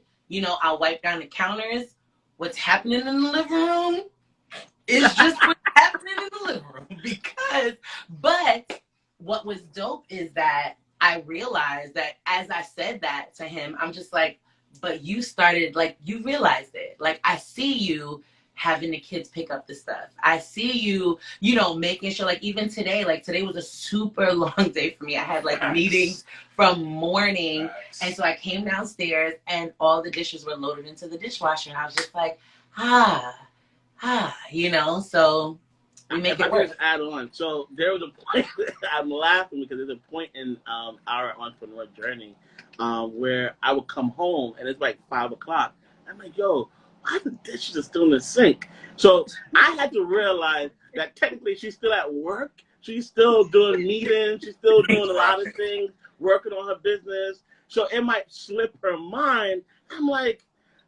I'll wipe down the counters. What's happening in the living room is just what's happening in the living room. But what was dope is that I realized that as I said that to him, I'm just like, but you started, like, you realized it. Like, I see you having the kids pick up the stuff. I see you, making sure, like, even today, like, today was a super long day for me. I had, like, meetings from morning. And so I came downstairs and all the dishes were loaded into the dishwasher. And I was just like, so we make it work. Just add on. So there was a point, I'm laughing because there's a point in our entrepreneur journey where I would come home and it's like 5 o'clock. I'm like, yo, why the dishes are still in the sink? So I had to realize that technically she's still at work. She's still doing meetings. She's still doing a lot of things, working on her business. So it might slip her mind. I'm like,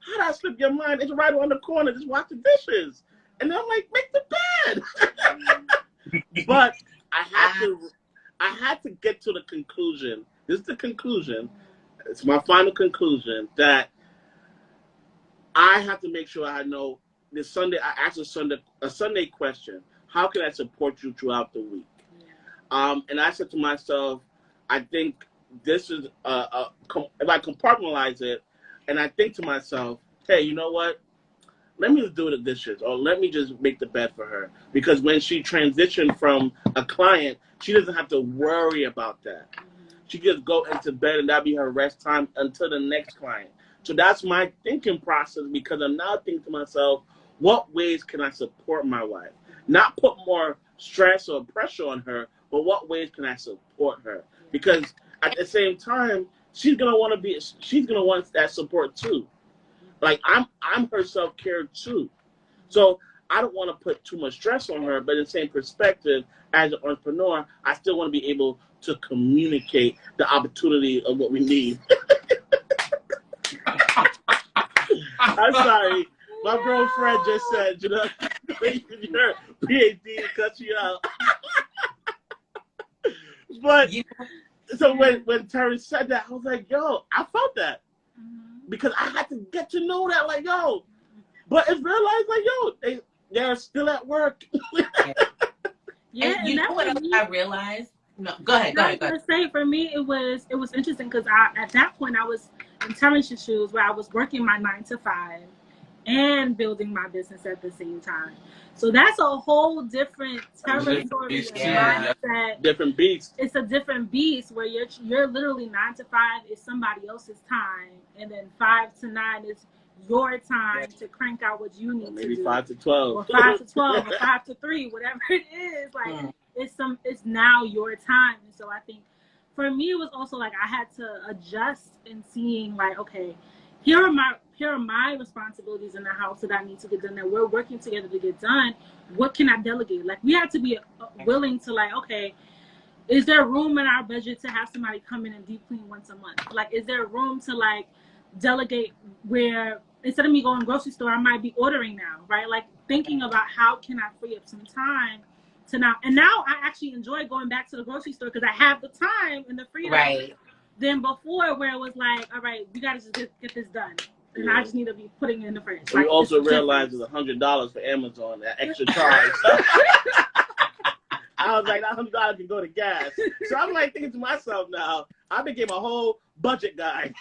how did I slip your mind? It's right on the corner. Just wash the dishes. And I'm like, make the bed. But I had to get to the conclusion. This is the conclusion. It's my final conclusion that I have to make sure I know this Sunday. I asked a Sunday question. How can I support you throughout the week? And I said to myself, I think this is if I compartmentalize it, and I think to myself, hey, you know what? Let me just do the dishes, or let me just make the bed for her. Because when she transitioned from a client, she doesn't have to worry about that. She can just go into bed, and that'll be her rest time until the next client. So that's my thinking process, because I'm now thinking to myself, what ways can I support my wife? Not put more stress or pressure on her, but what ways can I support her? Because at the same time, she's gonna want that support too. Like I'm her self-care too. So I don't want to put too much stress on her, but in the same perspective, as an entrepreneur, I still want to be able to communicate the opportunity of what we need. I'm sorry. My girlfriend just said, you know, your PhD cuts you out. But so when Terry said that, I was like, yo, I felt that. Because I had to get to know that, like, yo. But it's realized, like, yo, they're still at work. Yeah, and you know what else I realized? No, go ahead. I was gonna say, for me, it was interesting because at that point I was in Terrence's shoes, where I was working my 9 to 5 and building my business at the same time. So that's a whole different territory and mindset. Different beast. It's a different beast where you're literally 9 to 5 is somebody else's time, and then 5 to 9 is your time to crank out what you need to do. Maybe 5 to 12. Or 5 to 12 or 5 to 3, whatever it is. Like it's now your time. And so I think for me it was also like I had to adjust in seeing like, okay, here are my responsibilities in the house that I need to get done, that we're working together to get done. What can I delegate? Like we had to be willing to like, okay, is there room in our budget to have somebody come in and deep clean once a month? Like, is there room to like delegate where instead of me going grocery store, I might be ordering now, right? Like thinking about how can I free up some time to now. And now I actually enjoy going back to the grocery store because I have the time and the freedom. Right. Than before, where it was like, all right, we got to just get this done. And I just need to be putting it in the fridge. We also realized it was $100 for Amazon, that extra charge. I was like, that $100 can go to gas. So I'm like thinking to myself now, I became a whole budget guy.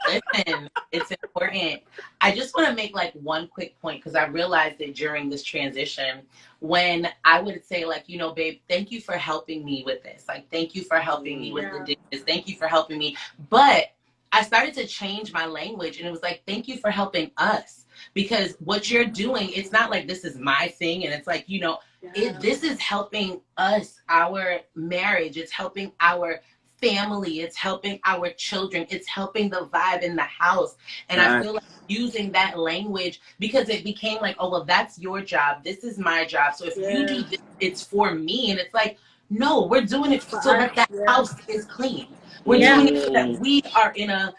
Listen, it's important. I just want to make like one quick point because I realized that during this transition, when I would say like, you know, babe, thank you for helping me with this. Like, thank you for helping me with the dishes. Thank you for helping me. But I started to change my language and it was like, thank you for helping us. Because what you're doing, it's not like this is my thing. And it's like, you know, this is helping us, our marriage. It's helping our family. It's helping our children. It's helping the vibe in the house. And I feel like using that language because it became like, oh, well, that's your job. This is my job. So if you do this, it's for me. And it's like, no, we're doing it so that house is clean. We're doing it so that we are in a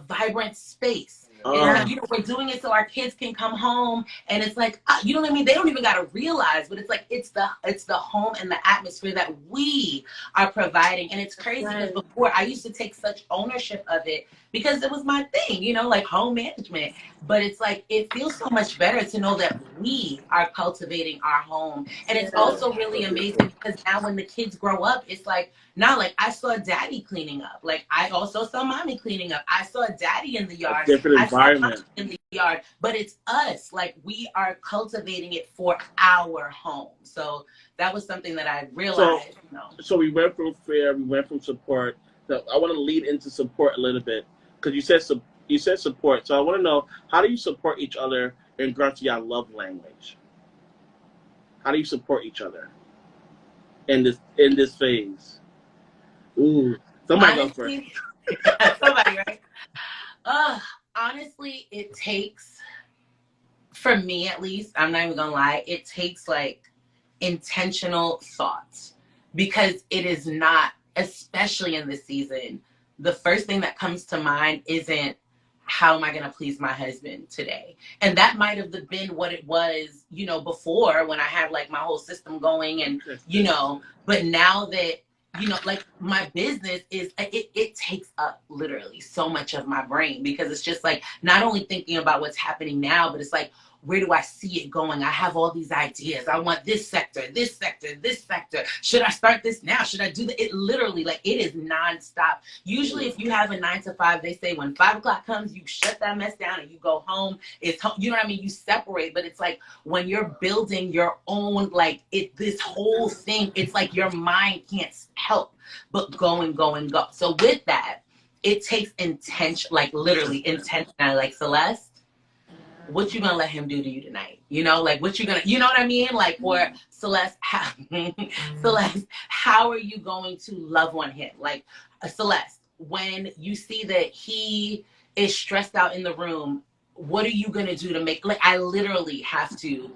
vibrant space. And you know, we're doing it so our kids can come home and it's like, you know what I mean? They don't even got to realize, but it's like, it's the home and the atmosphere that we are providing. And it's crazy because before I used to take such ownership of it because it was my thing, you know, like home management. But it's like, it feels so much better to know that we are cultivating our home. And it's also really amazing because now when the kids grow up, it's like, now, like, I saw daddy cleaning up. Like, I also saw mommy cleaning up. I saw daddy in the yard. Different environment. In the yard. But it's us. Like, we are cultivating it for our home. So that was something that I realized. So we went from fear, we went from support. So I want to lead into support a little bit. Because you said support. So I want to know, how do you support each other in regards to your love language? How do you support each other in this phase? Ooh, somebody go first. Somebody, right? Honestly, it takes, for me at least, I'm not even gonna lie, it takes like intentional thoughts because it is not, especially in this season, the first thing that comes to mind isn't how am I going to please my husband today? And that might have been what it was, you know, before when I had like my whole system going and, you know, but now that, you know, like my business is, it takes up literally so much of my brain because it's just like not only thinking about what's happening now, but it's like, where do I see it going? I have all these ideas. I want this sector, this sector, this sector. Should I start this now? Should I do that? It literally, like, it is nonstop. Usually if you have a 9 to 5, they say when 5 o'clock comes, you shut that mess down and you go home. It's home, you know what I mean? You separate, but it's like when you're building your own, like this whole thing, it's like your mind can't help but go and go and go. So with that, it takes intention, like literally intention. Like Celeste, what you gonna let him do to you tonight? You know, like what you gonna, you know what I mean? Like for Celeste, Celeste, how are you going to love on him? Like Celeste, when you see that he is stressed out in the room, what are you gonna do to make, like I literally have to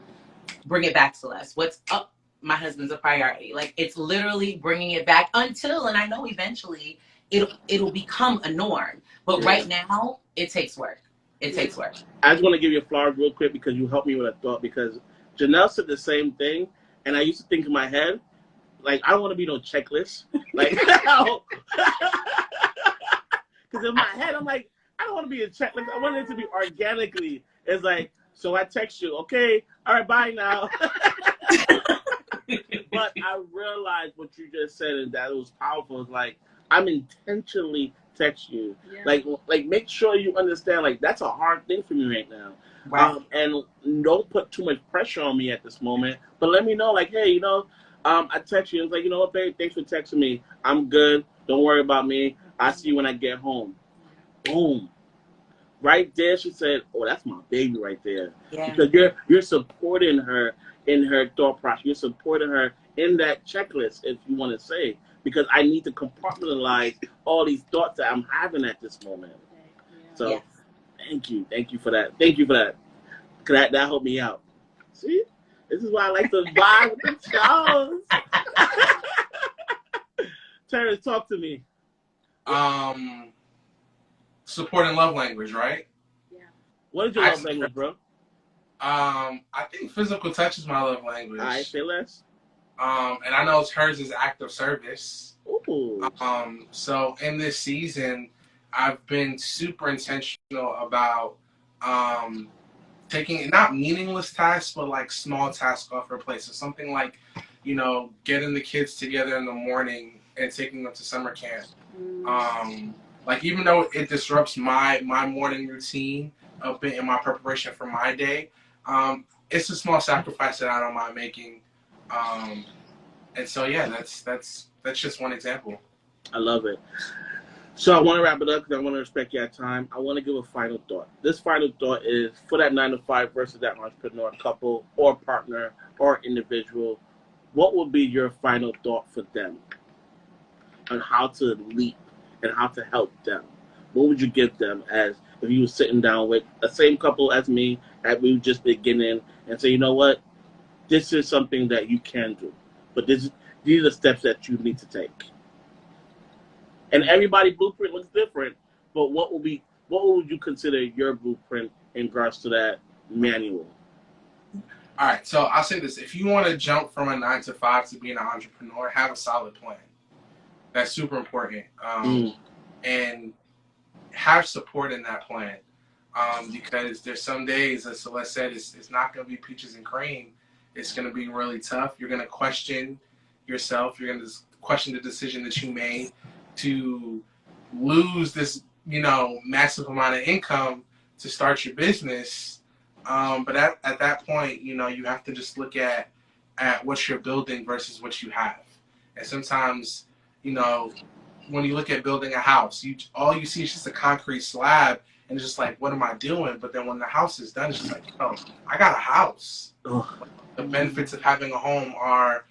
bring it back, Celeste. What's up? My husband's a priority. Like it's literally bringing it back until, and I know eventually it'll become a norm. But right now, it takes work. It takes work. I just want to give you a flower real quick because you helped me with a thought. Because Janelle said the same thing, and I used to think in my head, like I don't want to be no checklist, like because in my head I'm like I don't want to be a checklist. I want it to be organically. It's like so I text you, okay, all right, bye now. But I realized what you just said and that it was powerful. It's like I'm intentionally text you, like make sure you understand. Like that's a hard thing for me right now, right. And don't put too much pressure on me at this moment. But let me know, like, hey, you know, I text you. It's like, you know what, babe, thanks for texting me. I'm good. Don't worry about me. I'll see you when I get home. Boom. Right there, she said, "Oh, that's my baby right there." Yeah. Because you're supporting her in her thought process. You're supporting her in that checklist, if you want to say. Because I need to compartmentalize all these thoughts that I'm having at this moment. So, thank you for that. Thank you for that. Cause that helped me out. See, this is why I like to vibe with the shows. Terrence, talk to me. Support and love language, right? Yeah. What is your love language, bro? I think physical touch is my love language. I say less. And I know hers is act of service. Ooh. So in this season, I've been super intentional about taking not meaningless tasks, but like small tasks off her plate. So something like, you know, getting the kids together in the morning and taking them to summer camp. Like even though it disrupts my morning routine a bit in my preparation for my day, it's a small sacrifice that I don't mind making. And so yeah, that's just one example. I love it. So I want to wrap it up because I want to respect your time. I want to give a final thought. This final thought is for that 9 to 5 versus that entrepreneur couple or partner or individual. What would be your final thought for them on how to leap and how to help them? What would you give them as if you were sitting down with the same couple as me that we were just beginning and say, you know what, this is something that you can do, but these are the steps that you need to take. And everybody's blueprint looks different, but what would you consider your blueprint in regards to that manual? All right, so I'll say this: if you want to jump from a 9 to 5 to being an entrepreneur, have a solid plan. That's super important. And have support in that plan. Because there's some days, as Celeste said, it's not going to be peaches and cream. It's going to be really tough. You're going to question yourself. You're going to question the decision that you made to lose this, you know, massive amount of income to start your business. But at that point, you know, you have to just look at what you're building versus what you have. And sometimes, you know, when you look at building a house, all you see is just a concrete slab, and it's just like, what am I doing? But then when the house is done, it's just like, oh, I got a house. The benefits of having a home are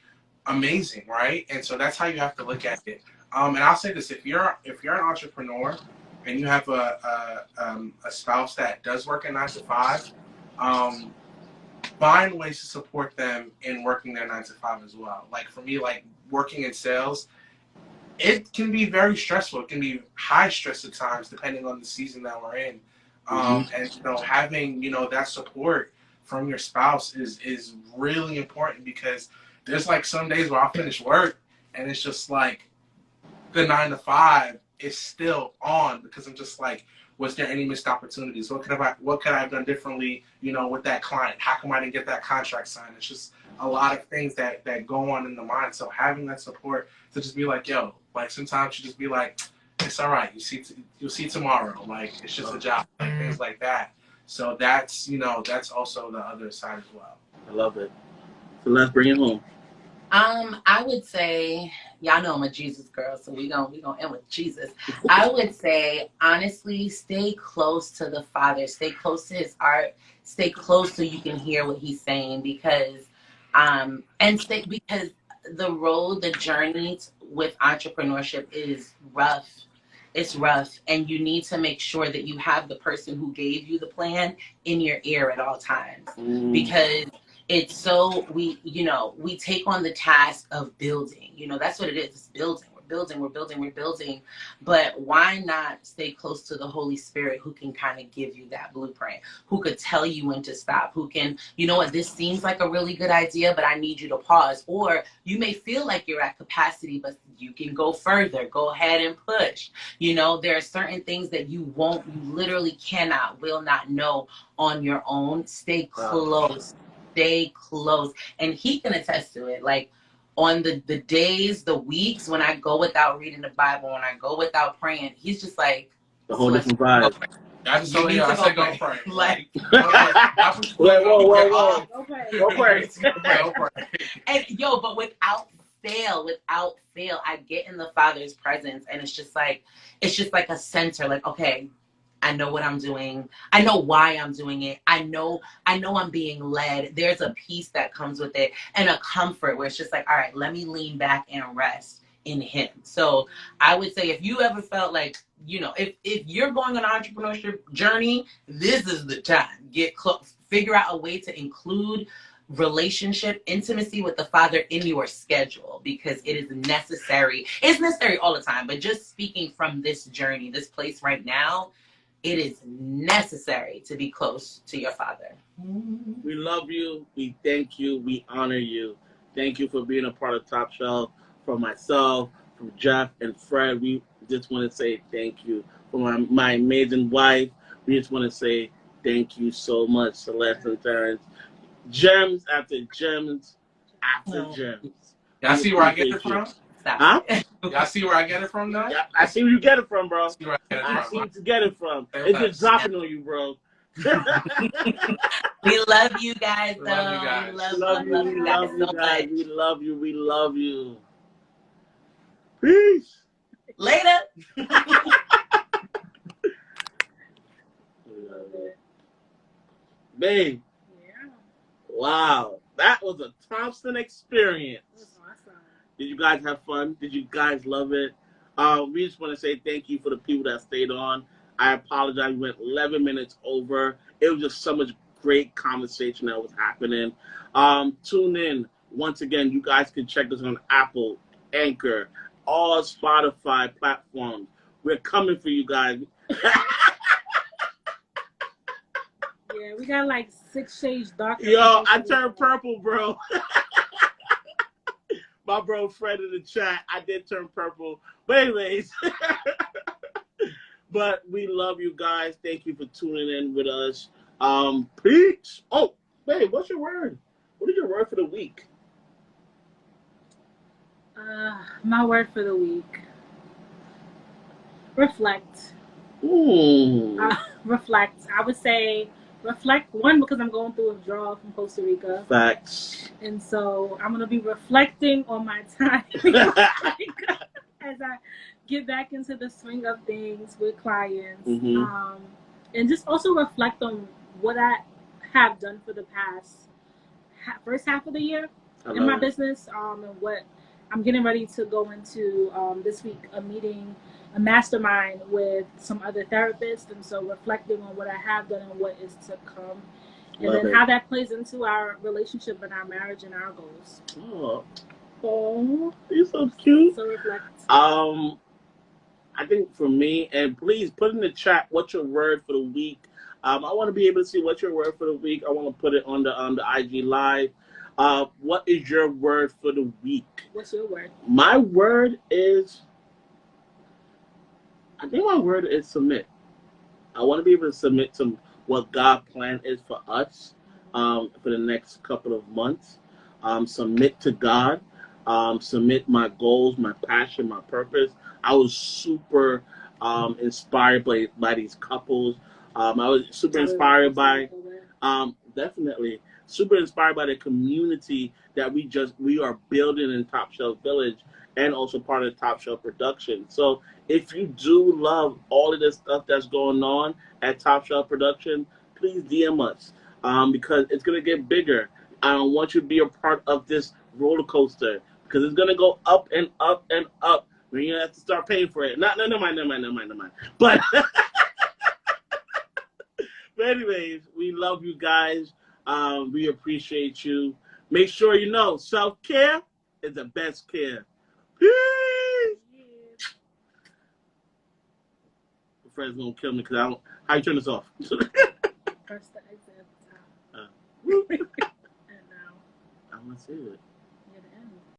amazing, right? And so that's how you have to look at it. And I'll say this: if you're an entrepreneur and you have a spouse that does work a 9 to 5, find ways to support them in working their 9 to 5 as well. Like for me, like working in sales, it can be very stressful. It can be high stress at times, depending on the season that we're in. And having that support from your spouse is really important, because there's like some days where I'll finish work and it's just like the 9 to 5 is still on, because I'm just like, was there any missed opportunities? What could I have done differently, with that client? How come I didn't get that contract signed? It's just a lot of things that go on in the mind. So having that support to just be like, yo, like sometimes you just be like, it's all right. You'll see tomorrow. Like, it's just a job, like things like that. So that's also the other side as well. I love it. So let's bring it home. I would say, y'all know I'm a Jesus girl, so we gonna end with Jesus. I would say, honestly, stay close to the Father, stay close to His art, stay close so you can hear what He's saying, because the journey with entrepreneurship is rough. It's rough, and you need to make sure that you have the person who gave you the plan in your ear at all times, because it's so we take on the task of building. That's what it is. It's building. We're building. But why not stay close to the Holy Spirit, who can kind of give you that blueprint, who could tell you when to stop, who can, this seems like a really good idea, but I need you to pause. Or you may feel like you're at capacity, but you can go further. Go ahead and push. There are certain things that you literally will not know on your own. Stay close. Stay close. And he can attest to it. Like, on the days, the weeks when I go without reading the Bible, when I go without praying, he's just like, the whole different vibe. I just told you, I said go pray. Like, whoa. Go pray. And but without fail, I get in the Father's presence, and it's just like a center. Like, okay, I know what I'm doing. I know why I'm doing it. I know I'm being led. There's a peace that comes with it, and a comfort where it's just like, all right, let me lean back and rest in Him. So I would say, if you ever felt like, if you're going on an entrepreneurship journey, this is the time. Get close. Figure out a way to include relationship, intimacy with the Father in your schedule, because it is necessary. It's necessary all the time, but just speaking from this journey, this place right now, it is necessary to be close to your Father. We love you. We thank you. We honor you. Thank you for being a part of Top Shelf. From myself, from Jeff and Fred, we just want to say thank you. For my amazing wife, we just want to say thank you so much, Celeste and Terrence. Gems after gems after gems. Y'all see where I get it from? Huh? Y'all see where I get it from, though? Yeah, I see where you get it from, bro. I see where you get it from. It's just dropping on you, bro. We love you guys, though. We love you guys so much. We love you. We love you. Peace. Later. Babe. Yeah. Wow. That was a Thompson experience. Awesome. Did you guys have fun? Did you guys love it? We just want to say thank you for the people that stayed on. I apologize. We went 11 minutes over. It was just so much great conversation that was happening. Tune in. Once again, you guys can check us on Apple, Anchor, all Spotify platforms. We're coming for you guys. Yeah, we got like 6 shades darker. Yo, I turned purple, bro. My bro Fred in the chat, I did turn purple. But anyways, but we love you guys. Thank you for tuning in with us. Peace. Oh, babe, what's your word? What is your word for the week? My word for the week. Reflect. Ooh. Reflect. I would say reflect, one, because I'm going through a withdrawal from Costa Rica. Facts. And so I'm going to be reflecting on my time as I get back into the swing of things with clients. Mm-hmm. And just also reflect on what I have done for the past first half of the year in my business, and what I'm getting ready to go into this week, a mastermind with some other therapists, and so reflecting on what I have done and what is to come, and then how that plays into our relationship and our marriage and our goals. Oh, you're so cute. So reflect. I I think for me, and please put in the chat what's your word for the week. I want to be able to see what's your word for the week. I want to put it on the IG live. What is your word for the week? What's your word? My word is, I think my word is submit. I want to be able to submit to what God plan is for us for the next couple of months. Submit to God. Submit my goals, my passion, my purpose. I was super inspired by these couples. I was super inspired by definitely super inspired by the community that we are building in Top Shelf Village and also part of Top Shelf Production. So if you do love all of this stuff that's going on at Top Shelf Production, please DM us because it's going to get bigger. I don't want you to be a part of this roller coaster because it's going to go up and up and up. We're going to have to start paying for it. No mind. But, but anyways, we love you guys. We appreciate you. Make sure you know self-care is the best care. Peace. Fred's gonna kill me because I don't. How you turn this off? Press the exit at the top. And now. I'm gonna save it.